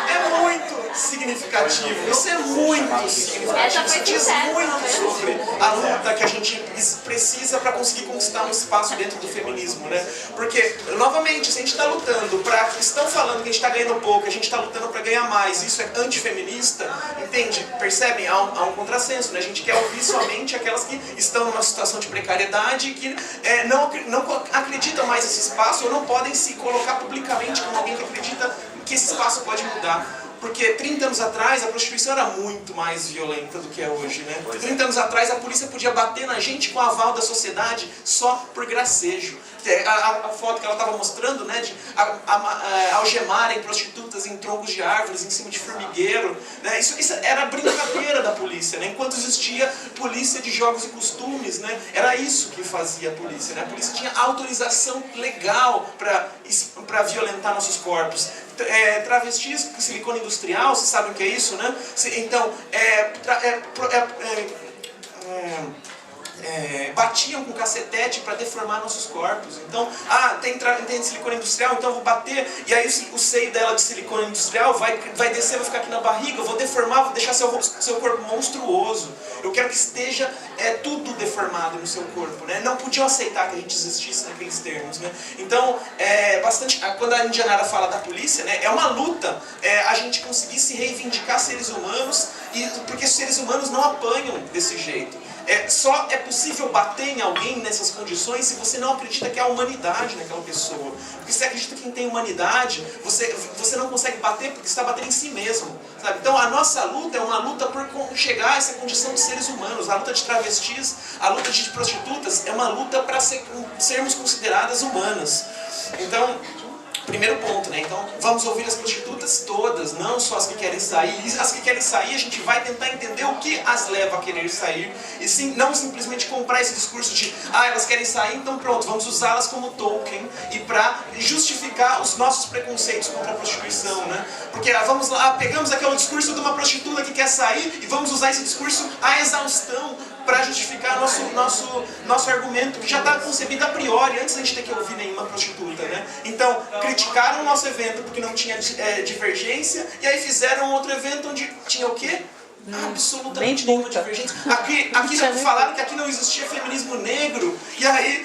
é muito significativo, isso é muito significativo, isso diz muito sobre a luta que a gente precisa para conseguir conquistar um espaço dentro do feminismo, né? Porque, novamente, se a gente está lutando estão falando que a gente está ganhando pouco, a gente está lutando para ganhar mais, isso é antifeminista, entende? Percebem? Há um contrassenso, né? A gente quer ouvir somente aquelas que estão numa situação de precariedade e que não acreditam mais nesse espaço ou não podem se colocar publicamente como alguém que acredita que esse espaço pode mudar. Porque 30 anos atrás a prostituição era muito mais violenta do que é hoje, né? 30 anos atrás a polícia podia bater na gente com o aval da sociedade só por gracejo. A foto que ela estava mostrando, né, de algemarem prostitutas em troncos de árvores, em cima de formigueiro, né? Isso era brincadeira da polícia, né? Enquanto existia polícia de jogos e costumes, né? Era isso que fazia a polícia, né? A polícia tinha autorização legal para violentar nossos corpos. Travestis com silicone industrial, vocês sabem o que é isso, né? Então, batiam com cacetete para deformar nossos corpos. Então, tem silicone industrial, então eu vou bater, e aí o seio dela de silicone industrial vai descer, vai ficar aqui na barriga, eu vou deformar, vou deixar seu corpo monstruoso. Eu quero que esteja tudo deformado no seu corpo, né? Não podiam aceitar que a gente existisse naqueles termos, né? Então, quando a Indianara fala da polícia, né, é uma luta a gente conseguir se reivindicar seres humanos, porque os seres humanos não apanham desse jeito. Só é possível bater em alguém nessas condições se você não acredita que há humanidade naquela pessoa. Porque se você acredita que tem humanidade, você não consegue bater porque você está batendo em si mesmo. Sabe? Então a nossa luta é uma luta por chegar a essa condição de seres humanos. A luta de travestis, a luta de prostitutas é uma luta para sermos consideradas humanas. Então, primeiro ponto, né? Então, vamos ouvir as prostitutas todas, não só as que querem sair. E as que querem sair, a gente vai tentar entender o que as leva a querer sair. E sim, não simplesmente comprar esse discurso de elas querem sair, então pronto, vamos usá-las como token e para justificar os nossos preconceitos contra a prostituição, né? Porque vamos lá, pegamos aquele discurso de uma prostituta que quer sair e vamos usar esse discurso à exaustão para justificar nosso argumento, que já está concebido a priori, antes da gente ter que ouvir nenhuma prostituta, né? Então, criticaram o nosso evento porque não tinha divergência, e aí fizeram um outro evento onde tinha o quê? Absolutamente nenhuma divergência. Aqui já falaram que aqui não existia feminismo negro, e aí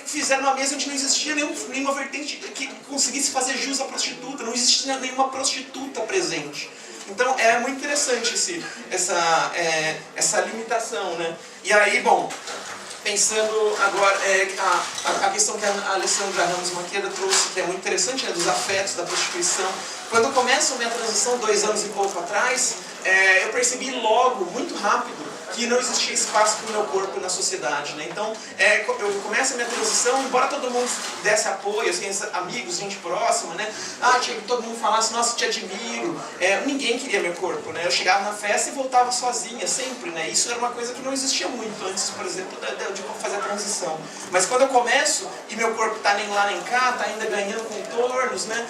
fizeram uma mesa onde não existia nenhuma vertente que conseguisse fazer jus à prostituta, não existia nenhuma prostituta presente. Então é muito interessante essa limitação, né? E aí, bom, pensando agora, a questão que a Alessandra Ramos Maqueda trouxe, que é muito interessante, né, dos afetos, da prostituição. Quando começa a minha transição, 2 anos e pouco atrás, eu percebi logo, muito rápido, que não existia espaço para o meu corpo na sociedade, né? Então, eu começo a minha transição, embora todo mundo desse apoio, assim, amigos, gente próxima, né? Todo mundo falasse, nossa, te admiro. Ninguém queria meu corpo, né? Eu chegava na festa e voltava sozinha, sempre, né? Isso era uma coisa que não existia muito antes, por exemplo, de fazer a transição. Mas quando eu começo, e meu corpo está nem lá nem cá, está ainda ganhando contornos, né?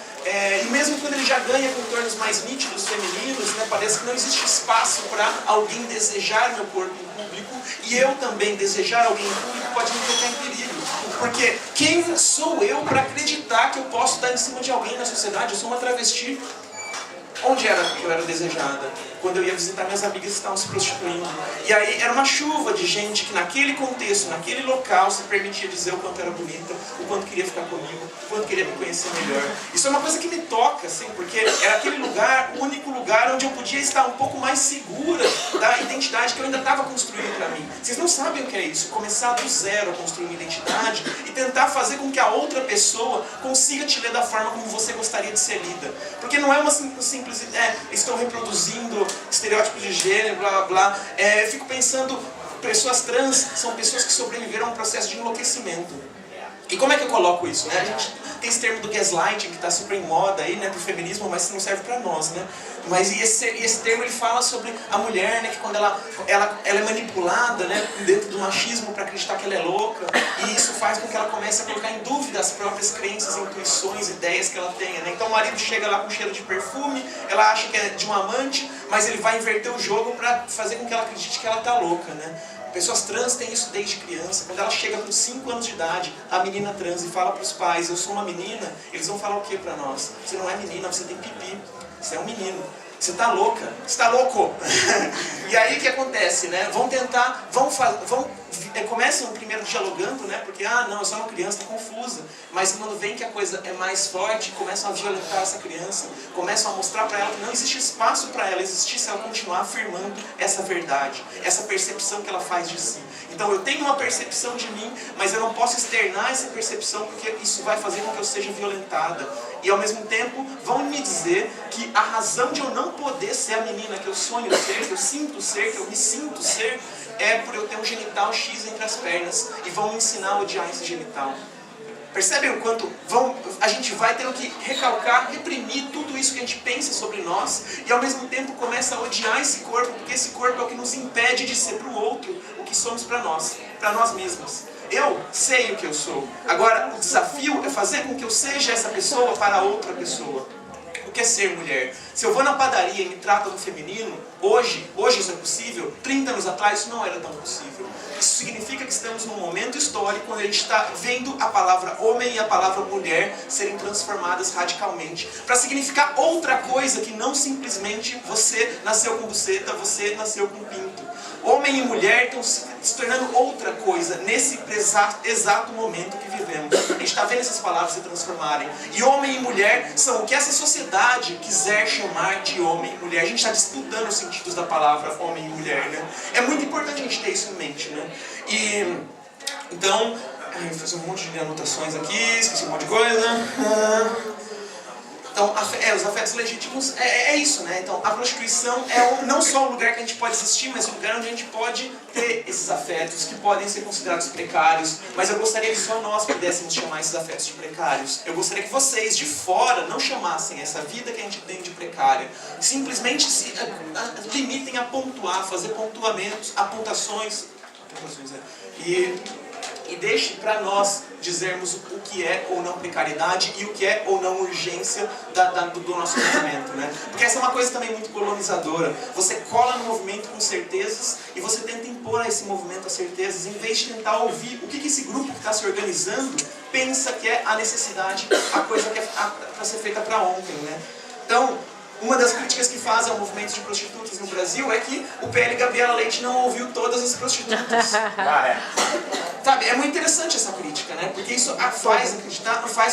E mesmo quando ele já ganha contornos mais nítidos, femininos, né? Parece que não existe espaço para alguém desejar meu corpo em público, e eu também desejar alguém em público pode me colocar em perigo. Porque quem sou eu para acreditar que eu posso dar em cima de alguém na sociedade? Eu sou uma travesti. Onde era que eu era desejada? Quando eu ia visitar minhas amigas que estavam se prostituindo. E aí era uma chuva de gente que naquele contexto, naquele local, se permitia dizer o quanto era bonita, o quanto queria ficar comigo, o quanto queria me conhecer melhor. Isso é uma coisa que me toca, assim, porque era aquele lugar, o único lugar onde eu podia estar um pouco mais segura da identidade que eu ainda estava construindo para mim. Vocês não sabem o que é isso, começar do zero a construir uma identidade e tentar fazer com que a outra pessoa consiga te ler da forma como você gostaria de ser lida. Porque não é uma simples estou reproduzindo estereótipos de gênero, blá blá blá. Eu fico pensando, pessoas trans são pessoas que sobreviveram a um processo de enlouquecimento. E como é que eu coloco isso, né? A gente tem esse termo do gaslighting que está super em moda aí, né, pro feminismo, mas não serve para nós, né? Mas esse termo ele fala sobre a mulher, né, que quando ela é manipulada, né, dentro do machismo para acreditar que ela é louca, e isso faz com que ela comece a colocar em dúvida as próprias crenças, intuições, ideias que ela tenha, né? Então o marido chega lá com cheiro de perfume, ela acha que é de um amante, mas ele vai inverter o jogo para fazer com que ela acredite que ela tá louca, né? Pessoas trans têm isso desde criança. Quando ela chega com 5 anos de idade, a menina trans, e fala para os pais, eu sou uma menina, eles vão falar o que para nós? Você não é menina, você tem pipi, você é um menino. Você tá louca? Você tá louco? E aí o que acontece, né? Começam primeiro dialogando, né? Porque, não, eu sou uma criança, tá confusa. Mas quando vem que a coisa é mais forte, começam a violentar essa criança, começam a mostrar para ela que não existe espaço para ela existir se ela continuar afirmando essa verdade, essa percepção que ela faz de si. Então eu tenho uma percepção de mim, mas eu não posso externar essa percepção porque isso vai fazer com que eu seja violentada. E ao mesmo tempo vão me dizer que a razão de eu não poder ser a menina que eu sonho ser, que eu sinto ser, que eu me sinto ser, é por eu ter um genital X entre as pernas, e vão me ensinar a odiar esse genital. Percebem o quanto a gente vai tendo que recalcar, reprimir tudo isso que a gente pensa sobre nós, e ao mesmo tempo começa a odiar esse corpo, porque esse corpo é o que nos impede de ser para o outro o que somos para nós mesmos. Eu sei o que eu sou. Agora, o desafio é fazer com que eu seja essa pessoa para outra pessoa. O que é ser mulher? Se eu vou na padaria e me tratam no feminino, hoje isso é possível, 30 anos atrás isso não era tão possível. Isso significa que estamos num momento histórico onde a gente está vendo a palavra homem e a palavra mulher serem transformadas radicalmente para significar outra coisa que não simplesmente você nasceu com buceta, você nasceu com pinto. Homem e mulher estão se tornando outra coisa nesse exato momento que vivemos. A gente gente está vendo essas palavras se transformarem. E homem e mulher são o que essa sociedade quiser chamar de homem e mulher. A gente está estudando os sentidos da palavra homem e mulher, né? É muito importante a gente ter isso em mente, né? E então, eu fiz um monte de anotações aqui, esqueci um monte de coisa. Então, os afetos legítimos é isso, né? Então, a prostituição é não só o lugar que a gente pode existir, mas o lugar onde a gente pode ter esses afetos, que podem ser considerados precários. Mas eu gostaria que só nós pudéssemos chamar esses afetos de precários. Eu gostaria que vocês, de fora, não chamassem essa vida que a gente tem de precária. Simplesmente se limitem a pontuar, fazer apontações, e deixe para nós dizermos o que é ou não precariedade e o que é ou não urgência do nosso movimento, né? Porque essa é uma coisa também muito colonizadora. Você cola no movimento com certezas e você tenta impor a esse movimento as certezas, em vez de tentar ouvir o que esse grupo que está se organizando pensa que é a necessidade, a coisa que é para ser feita para ontem, né? Então, uma das críticas que fazem ao movimento de prostitutas no Brasil é que o PL Gabriela Leite não ouviu todas as prostitutas. Sabe, é muito interessante essa crítica, né? Porque isso faz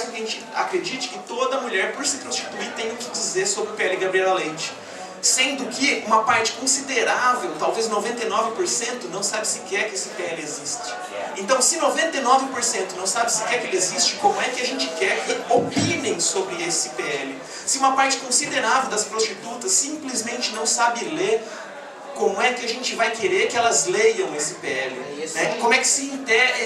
com que a gente acredite que toda mulher, por se prostituir, tem o que dizer sobre o PL Gabriela Leite. Sendo que uma parte considerável, talvez 99%, não sabe sequer que esse PL existe. Então, se 99% não sabe sequer que ele existe, como é que a gente quer que opinem sobre esse PL? Se uma parte considerável das prostitutas simplesmente não sabe ler, como é que a gente vai querer que elas leiam esse PL? Né? Como é que se interem,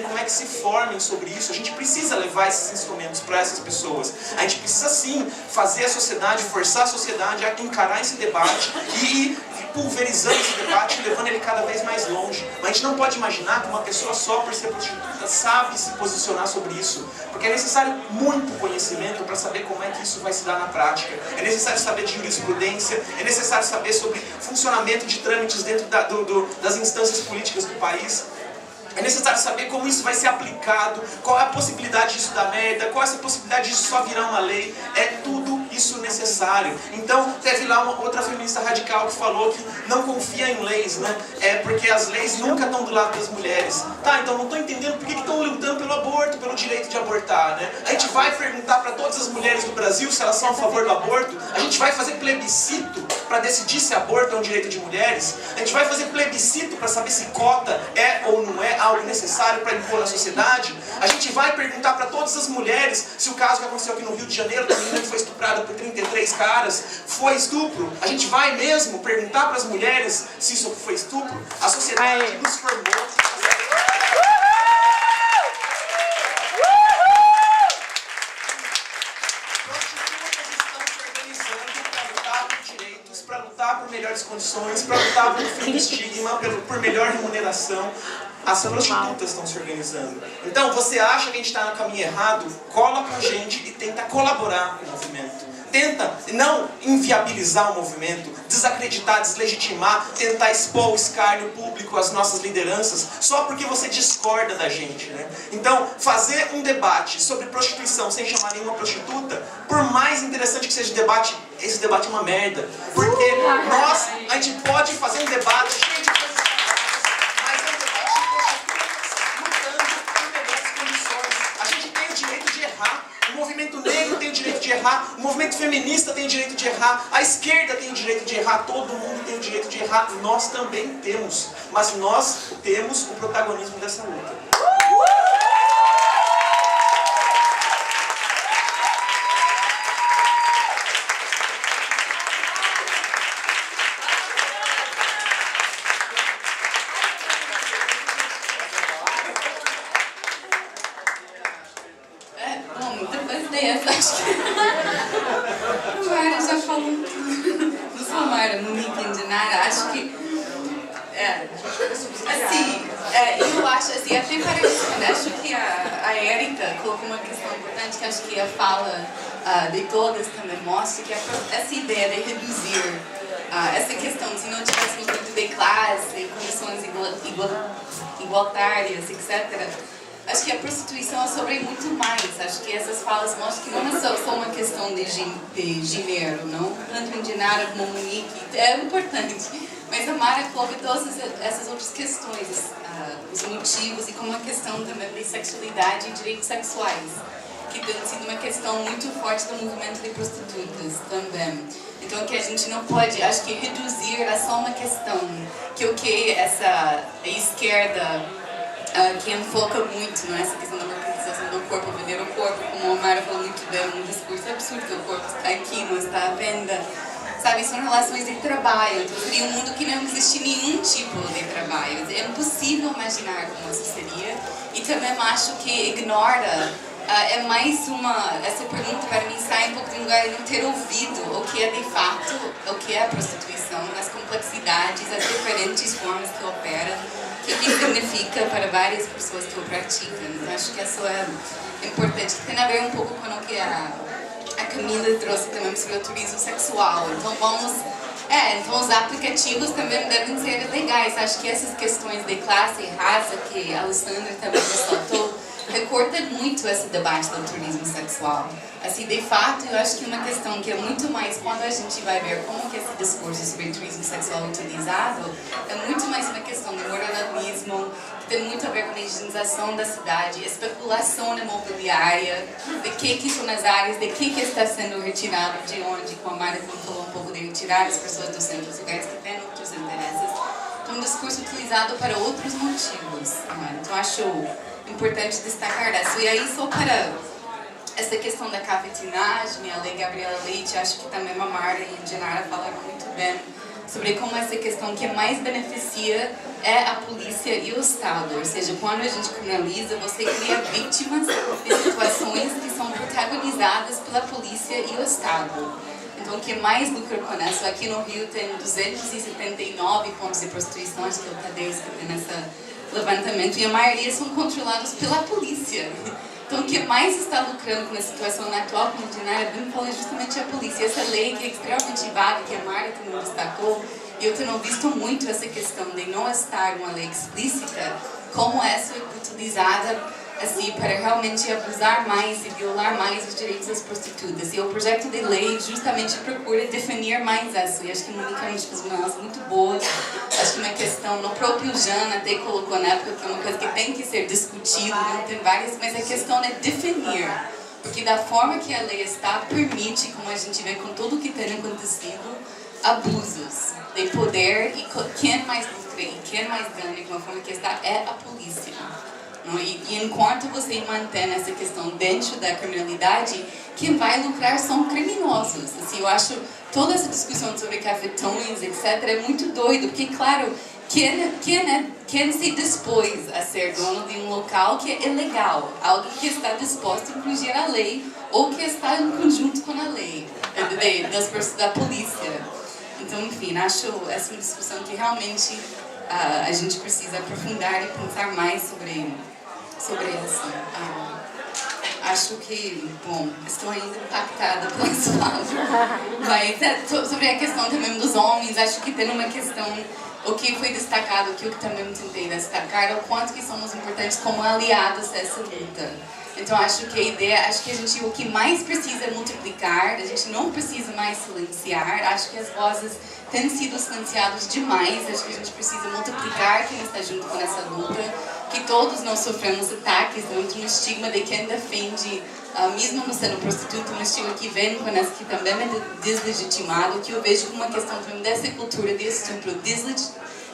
como é que se formem sobre isso? A gente precisa levar esses instrumentos para essas pessoas. A gente precisa sim fazer a sociedade, forçar a sociedade a encarar esse debate e ir pulverizando esse debate, levando ele cada vez mais longe. Mas a gente não pode imaginar que uma pessoa só por ser prostituta sabe se posicionar sobre isso. Porque é necessário muito conhecimento para saber como é que isso vai se dar na prática. É necessário saber de jurisprudência, é necessário saber sobre funcionamento de trâmites dentro das instâncias políticas do país. É necessário saber como isso vai ser aplicado, qual é a possibilidade disso dar merda, qual é a possibilidade disso só virar uma lei. É tudo isso necessário. Então, teve lá uma outra feminista radical que falou que não confia em leis, né? Porque as leis nunca estão do lado das mulheres. Tá, então não estou entendendo por que estão lutando pelo aborto, pelo direito de abortar, né? A gente vai perguntar para todas as mulheres do Brasil se elas são a favor do aborto? A gente vai fazer plebiscito para decidir se aborto é um direito de mulheres? A gente vai fazer plebiscito para saber se cota é ou não é algo necessário para impor na sociedade? A gente vai perguntar para todas as mulheres se o caso que aconteceu aqui no Rio de Janeiro, da menina que foi estuprada por 33 caras, foi estupro? A gente vai mesmo perguntar para as mulheres se isso foi estupro? A sociedade nos formou. Para lutar por melhores condições, para lutar por fim do estigma, por melhor remuneração. As prostitutas estão se organizando. Então, você acha que a gente está no caminho errado? Cola com a gente e tenta colaborar com o movimento. Tenta não inviabilizar o movimento, desacreditar, deslegitimar, tentar expor o escárnio público às nossas lideranças, só porque você discorda da gente, né? Então, fazer um debate sobre prostituição sem chamar nenhuma prostituta, por mais interessante que seja o debate, esse debate é uma merda. Porque a gente pode fazer um debate cheio de coisas, mas é um debate lutando por melhores condições. A gente tem o direito de errar. O movimento negro tem o direito de errar, o movimento feminista tem o direito de errar, a esquerda tem o direito de errar, todo mundo tem o direito de errar, nós também temos, mas nós temos o protagonismo dessa luta. Acho que a Mayra já falou tudo. Não sou a Mayra, não me entendi nada. Acho que eu acho assim, até parece, acho que a Érica colocou uma questão importante que acho que a fala de todas também mostra, que é essa ideia de reduzir essa questão, se não tivéssemos muito de classe, condições igualitárias, etc. Acho que a prostituição é sobre muito mais. Acho que essas falas mostram que não é só uma questão de gênero, não? Tanto em Dinara como Monique, é importante. Mas a Mara colocou todas essas outras questões, os motivos e como a questão também de sexualidade e direitos sexuais, que tem sido uma questão muito forte do movimento de prostitutas também. Então que a gente não pode, acho que reduzir a só uma questão, que o que essa esquerda que enfoca muito nessa questão da mercantilização do corpo, vender o corpo, como a Mara falou muito bem, um discurso absurdo, que o corpo está aqui, não está à venda. Sabe, são relações de trabalho, então seria um mundo que não existe nenhum tipo de trabalho. É impossível imaginar como isso seria. E também acho que ignora, é mais essa pergunta para mim sai um pouco de um lugar de não ter ouvido o que é de fato, o que é a prostituição, as complexidades, as diferentes formas que opera, o que significa para várias pessoas que o praticam. Então acho que isso é importante, que tem a ver um pouco com o que a Camila trouxe também sobre o turismo sexual. Então então os aplicativos também devem ser legais. Acho que essas questões de classe e raça que a Alessandra também ressaltou recortam muito esse debate do turismo sexual. Assim, de fato, eu acho que uma questão que é muito mais, quando a gente vai ver como que esse discurso sobre turismo sexual é utilizado, é muito mais uma questão de moralismo, que tem muito a ver com a higienização da cidade, especulação imobiliária, de que são as áreas, de que está sendo retirado, de onde, como a Mara falou um pouco de retirar as pessoas dos centros, lugares que têm outros interesses. Então, um discurso utilizado para outros motivos. Então, acho importante destacar isso. E aí, só para essa questão da cafetinagem, a Lei Gabriela Leite, acho que também a Mara e a Janara falaram muito bem sobre como essa questão que mais beneficia é a polícia e o Estado. Ou seja, quando a gente criminaliza, você cria vítimas de situações que são protagonizadas pela polícia e o Estado. Então, o que mais lucra com isso? Aqui no Rio tem 279 pontos de prostituição, acho que é o Tadeu que tem nesse levantamento, e a maioria são controlados pela polícia. Então, o que mais está lucrando com a situação atual, como a Janara bem falou, é justamente a polícia. Essa lei que é extremamente vaga, que a Mara também destacou, e eu tenho visto muito essa questão de não estar uma lei explícita, como essa é utilizada assim, para realmente abusar mais e violar mais os direitos das prostitutas. E o projeto de lei justamente procura definir mais isso. E acho que a Monique fez uma análise muito boa. Acho que uma questão, no próprio Jean até colocou na época que é uma coisa que tem que ser discutida, não tem várias, mas a questão é definir. Porque da forma que a lei está, permite, como a gente vê com tudo o que tem acontecido, abusos de poder e quem mais lucra e quem mais ganha, de uma forma que está, é a polícia. E enquanto você mantém essa questão dentro da criminalidade, quem vai lucrar são criminosos. Assim, eu acho toda essa discussão sobre cafetões, etc., é muito doido, porque, claro, quem se dispôs a ser dono de um local que é ilegal, alguém que está disposto a infringir a lei ou que está em conjunto com a lei da polícia. Então, enfim, acho essa uma discussão que realmente a gente precisa aprofundar e pensar mais sobre isso. Acho que, bom, estou ainda impactada pelas palavras, mas sobre a questão também dos homens, acho que tem uma questão, o que foi destacado, que eu também tentei destacar, é o quanto que somos importantes como aliados a essa luta. Então acho que a ideia, o que mais precisa é multiplicar, a gente não precisa mais silenciar, acho que as vozes têm sido silenciadas demais, acho que a gente precisa multiplicar quem está junto com essa luta, que todos nós sofremos ataques dentro do estigma de quem defende, mesmo não sendo prostituta, um estigma que vem com essa que também é deslegitimado, que eu vejo como uma questão dessa cultura de estupro,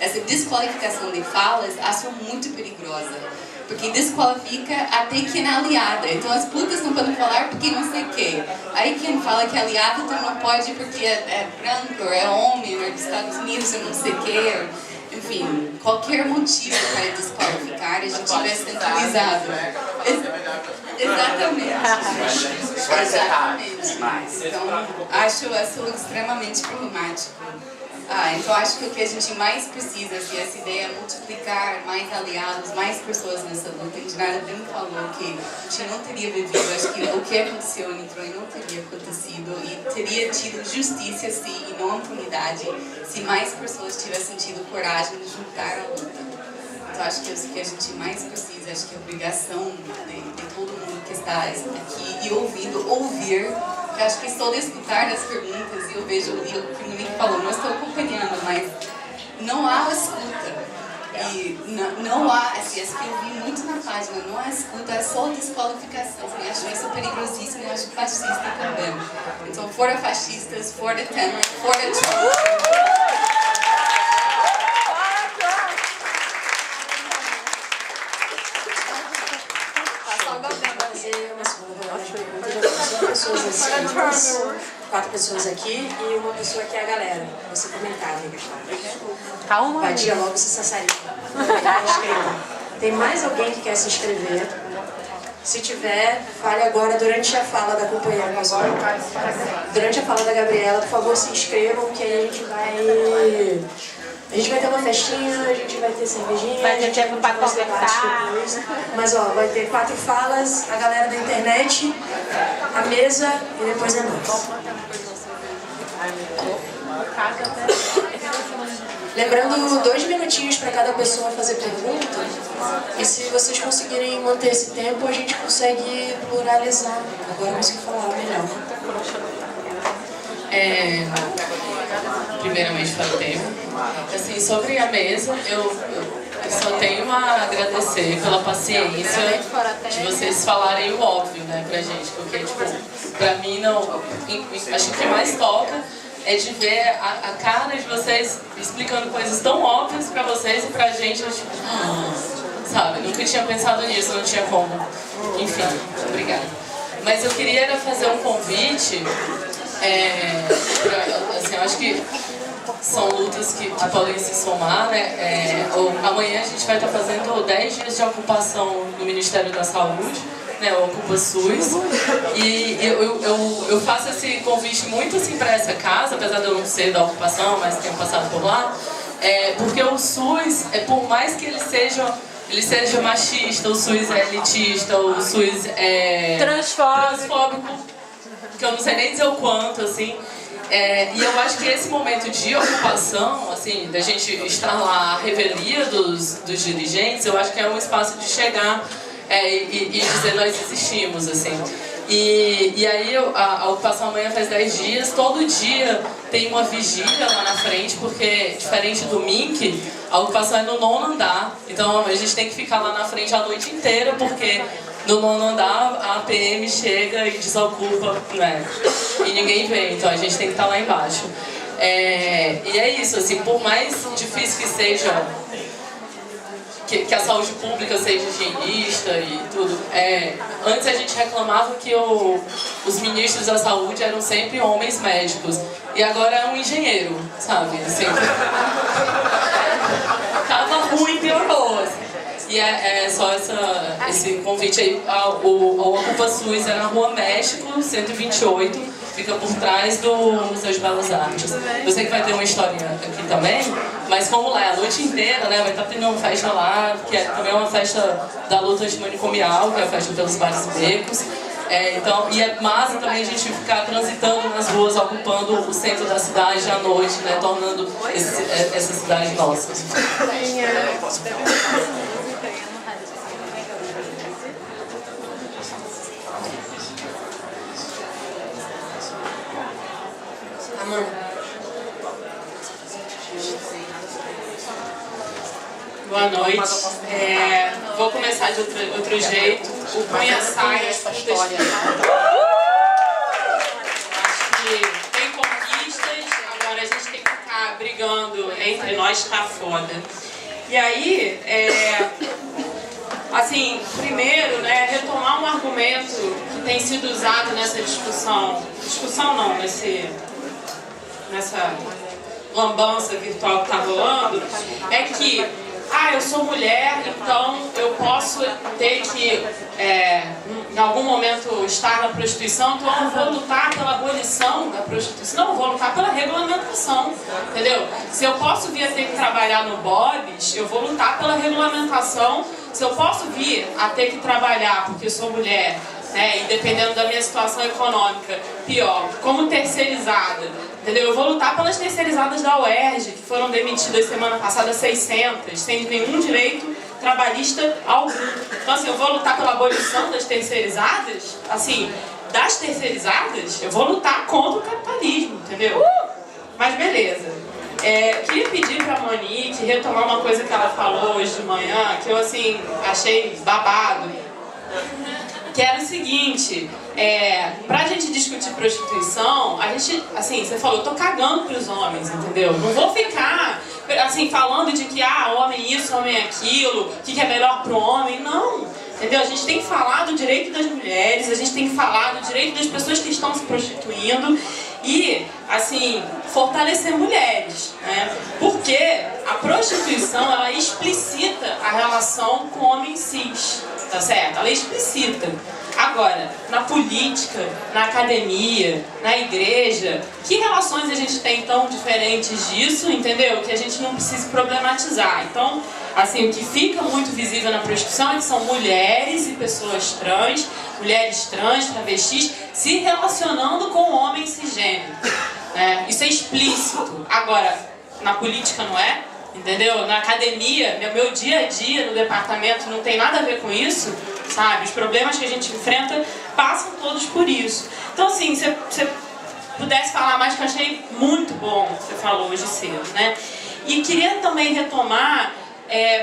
essa desqualificação de falas, acho muito perigosa. Porque desqualifica até quem é aliada. Então as putas não podem falar porque não sei o quê. Aí quem fala que é aliada então não pode porque é branco, é homem, é dos Estados Unidos, é não sei o quê. Enfim, qualquer motivo para desqualificar, a gente vai ser utilizado. Exatamente. Então, acho isso extremamente problemático. Então acho que o que a gente mais precisa, assim, essa ideia é multiplicar mais aliados, mais pessoas nessa luta. A Janara bem falou que a gente não teria vivido, acho que o que aconteceu em Niterói não teria acontecido e teria tido justiça, sim, e não impunidade, se mais pessoas tivessem tido coragem de juntar a luta. Então acho que é o que a gente mais precisa, acho que é a obrigação de todo mundo que está aqui e ouvindo, ouvir. Eu acho que só de escutar as perguntas, e eu vejo, e o que o Monique falou, não estou acompanhando, mas não há escuta. E não há, assim, isso que eu vi muito na página, não há escuta, é só desqualificação. Eu acho isso perigosíssimo, eu acho fascista também. Então, fora fascistas, fora Temer, fora Trump. Quatro pessoas aqui e uma pessoa que é a galera. Você comentar, amiga. Calma. Vadia logo se sassarica. Tem mais alguém que quer se inscrever? Se tiver, fale agora durante a fala da companheira Cosmó. Durante a fala da Gabriela, por favor, se inscrevam, que aí a gente vai ter uma festinha, a gente vai ter cervejinha, Vai ter tempo pra conversar. Mas ó, vai ter 4 falas, a galera da internet, a mesa e depois é nós. Lembrando 2 minutinhos para cada pessoa fazer pergunta. E se vocês conseguirem manter esse tempo, a gente consegue pluralizar. Agora eu consigo falar melhor. Primeiramente para o tempo. Assim, sobre a mesa, eu só tenho a agradecer pela paciência de vocês falarem o óbvio, né, pra gente, porque, tipo, pra mim não, acho que o que mais toca é de ver a cara de vocês explicando coisas tão óbvias pra vocês e pra gente, eu, tipo, sabe, nunca tinha pensado nisso, não tinha como. Enfim, obrigada. Mas eu queria era fazer um convite, assim, eu acho que são lutas que podem se somar, né? Amanhã a gente vai estar fazendo 10 dias de ocupação no Ministério da Saúde, né? O Ocupa SUS. E eu faço esse convite muito assim para essa casa, apesar de eu não ser da ocupação, mas tenho passado por lá, porque o SUS, por mais que ele seja machista, o SUS é elitista, o SUS é transfóbico, que eu não sei nem dizer o quanto, assim. E eu acho que esse momento de ocupação, assim, da gente estar lá, a revelia dos dirigentes, eu acho que é um espaço de chegar e dizer nós existimos, assim. E aí a ocupação amanhã faz 10 dias, todo dia tem uma vigília lá na frente, porque diferente do MINC, a ocupação é no 9º andar, então a gente tem que ficar lá na frente a noite inteira, porque no 9º andar a PM chega e desocupa, né? E ninguém vê, então a gente tem que estar lá embaixo. E é isso, assim, por mais difícil que seja, que a saúde pública seja higienista e tudo, antes a gente reclamava que os ministros da saúde eram sempre homens médicos, e agora é um engenheiro, sabe? Assim, tava ruim, piorou, assim. E é só esse convite aí. O Ocupa SUS é na Rua México, 128, fica por trás do Museu de Belas Artes. Eu sei que vai ter uma historinha aqui também, mas como lá é a noite inteira, né, vai estar tendo uma festa lá, que também é uma festa da luta antimanicomial, que é a festa pelos bares e becos. Então, e é massa também a gente ficar transitando nas ruas, ocupando o centro da cidade à noite, né, tornando essa cidade nossa. Boa noite. Vou começar de outro jeito. O Punha Sai essa história. Acho que tem conquistas, agora a gente tem que ficar brigando entre nós, tá foda. E aí, assim, primeiro, né, retomar um argumento que tem sido usado nessa discussão não, nessa lambança virtual que está rolando, é que eu sou mulher, então eu posso ter que, em algum momento, estar na prostituição, então eu não vou lutar pela abolição da prostituição, não, eu vou lutar pela regulamentação, entendeu? Se eu posso vir a ter que trabalhar no Bob's, eu vou lutar pela regulamentação. Se eu posso vir a ter que trabalhar porque eu sou mulher, e dependendo da minha situação econômica, pior, como terceirizada, entendeu? Eu vou lutar pelas terceirizadas da UERJ, que foram demitidas semana passada 600, sem nenhum direito trabalhista algum. Então, assim, eu vou lutar pela abolição das terceirizadas, assim, das terceirizadas, eu vou lutar contra o capitalismo, entendeu? Mas beleza. Queria pedir para a Monique retomar uma coisa que ela falou hoje de manhã, que eu assim, achei babado, que era o seguinte, pra gente discutir prostituição, a gente, assim, você falou, eu tô cagando pros homens, entendeu? Não vou ficar, assim, falando de que, homem isso, homem aquilo, o que é melhor pro homem, não. Entendeu? A gente tem que falar do direito das mulheres, a gente tem que falar do direito das pessoas que estão se prostituindo e, assim, fortalecer mulheres, né? Porque a prostituição, ela explicita a relação com o homem cis, tá certo? Ela explicita. Agora, na política, na academia, na igreja, que relações a gente tem tão diferentes disso, entendeu? Que a gente não precisa problematizar. Então, assim, o que fica muito visível na prostituição é que são mulheres e pessoas trans, mulheres trans, travestis, se relacionando com homens cisgêneros. Né? Isso é explícito. Agora, na política não é? Entendeu? Na academia, meu dia a dia no departamento não tem nada a ver com isso, sabe? Os problemas que a gente enfrenta passam todos por isso. Então, assim, se você pudesse falar mais, que eu achei muito bom o que você falou hoje cedo, né? E queria também retomar,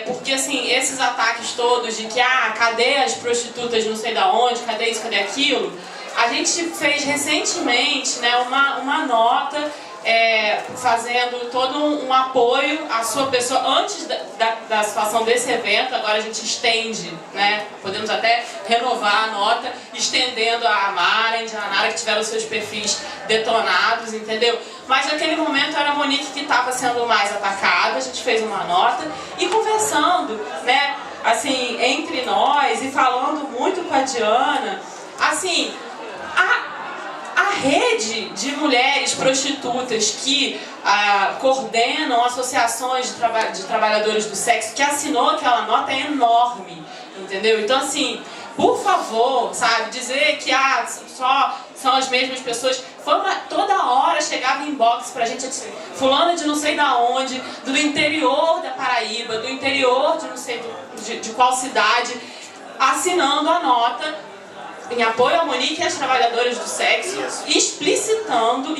porque, assim, esses ataques todos de que, cadê as prostitutas não sei da onde, cadê isso, cadê aquilo? A gente fez recentemente, né, uma nota fazendo todo um apoio à sua pessoa antes da situação desse evento. Agora a gente estende, né? Podemos até renovar a nota, estendendo a Maren, a Nara, que tiveram seus perfis detonados, entendeu? Mas naquele momento era a Monique que estava sendo mais atacada. A gente fez uma nota e conversando, né? Assim, entre nós e falando muito com a Diana, assim, a rede de mulheres prostitutas que coordenam associações de trabalhadores do sexo, que assinou aquela nota, é enorme, entendeu? Então, assim, por favor, sabe, dizer que só são as mesmas pessoas, toda hora chegava inbox pra gente, assim, fulana de não sei da onde, do interior da Paraíba, do interior de não sei de qual cidade, assinando a nota em apoio à Monique e às trabalhadoras do sexo, explicitando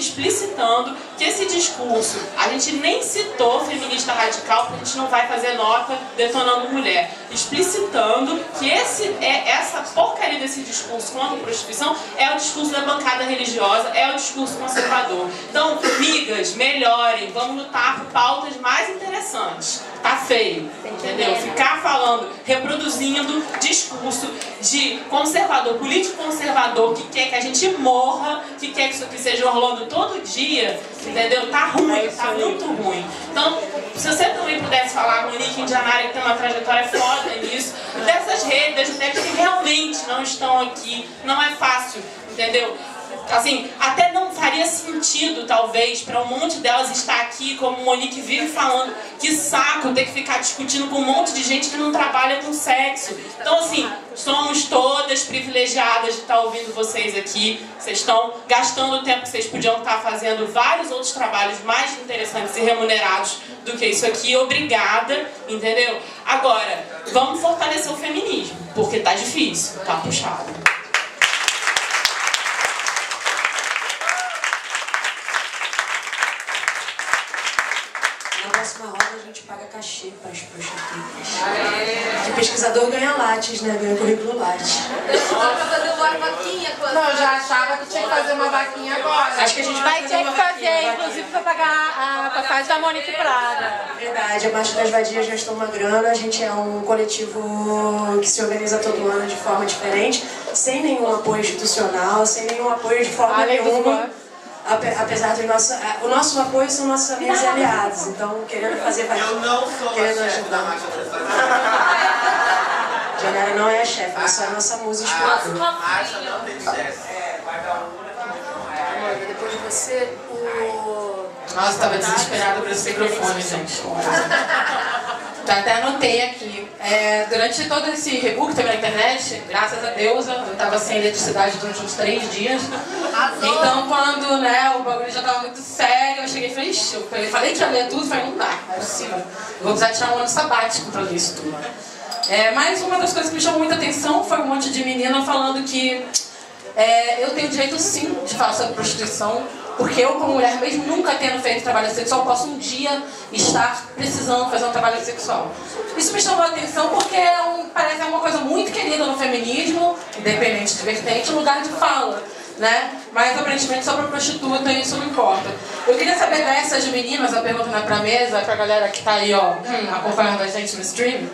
que esse discurso, a gente nem citou feminista radical, porque a gente não vai fazer nota detonando mulher, explicitando que essa porcaria desse discurso contra a prostituição é o discurso da bancada religiosa, é o discurso conservador. Então, migas, melhorem, vamos lutar por pautas mais interessantes. Tá feio, entendeu? Ficar falando, reproduzindo discurso de conservador, político conservador, que quer que a gente morra, que quer que isso aqui seja rolando todo dia, entendeu? Tá ruim, tá muito ruim. Então, se você também pudesse falar, Monique Indianara, que tem uma trajetória foda nisso, dessas redes, das mulheres que realmente não estão aqui, não é fácil, entendeu? Assim, até não faria sentido, talvez, para um monte delas estar aqui, como Monique vive falando, que saco ter que ficar discutindo com um monte de gente que não trabalha com sexo. Então, assim, somos todas privilegiadas de estar ouvindo vocês aqui. Vocês estão gastando o tempo que vocês podiam estar fazendo vários outros trabalhos mais interessantes e remunerados do que isso aqui. Obrigada, entendeu? Agora, vamos fortalecer o feminismo, porque tá difícil, tá puxado. Na próxima roda a gente paga cachê para as prostitutas. O pesquisador ganha lattes, né? Ganha currículo lattes. Não, já achava que tinha que fazer uma vaquinha agora. Acho que a gente vai ter que fazer, inclusive para pagar a passagem da Monique Prada. Verdade, a Marcha das Vadias gastou uma grana. A gente é um coletivo que se organiza todo ano de forma diferente, sem nenhum apoio institucional, sem nenhum apoio de forma nenhuma. Apesar do o nosso apoio são nossos amigos e aliados, então querendo fazer Eu não sou a chefe da Marcha das Vadias. Janara não é a chefe, ela só é a nossa musa inspiradora. A Marcha não tem chefe. Depois de você, Nossa, tava desesperada por esse microfone, gente. Até anotei aqui. Durante todo esse reboot que teve na internet, graças a Deus, eu estava sem eletricidade durante uns 3 dias. Então, quando o bagulho já estava muito sério, eu cheguei e falei, ixi, eu falei que ia ler tudo, falei, não dá, não é possível. Eu vou precisar tirar um ano sabático para ler isso tudo. Mas uma das coisas que me chamou muita atenção foi um monte de menina falando que eu tenho direito sim de falar sobre prostituição, Porque eu, como mulher, mesmo nunca tendo feito trabalho sexual, posso um dia estar precisando fazer um trabalho sexual. Isso me chamou a atenção porque parece uma coisa muito querida no feminismo, independente de vertente, lugar de fala, né? Mas aparentemente só para prostituta isso não importa. Eu queria saber dessas meninas, a pergunta não é pra mesa, pra galera que tá aí, ó, acompanhando a gente no stream,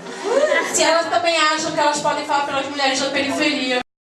se elas também acham que elas podem falar pelas mulheres da periferia,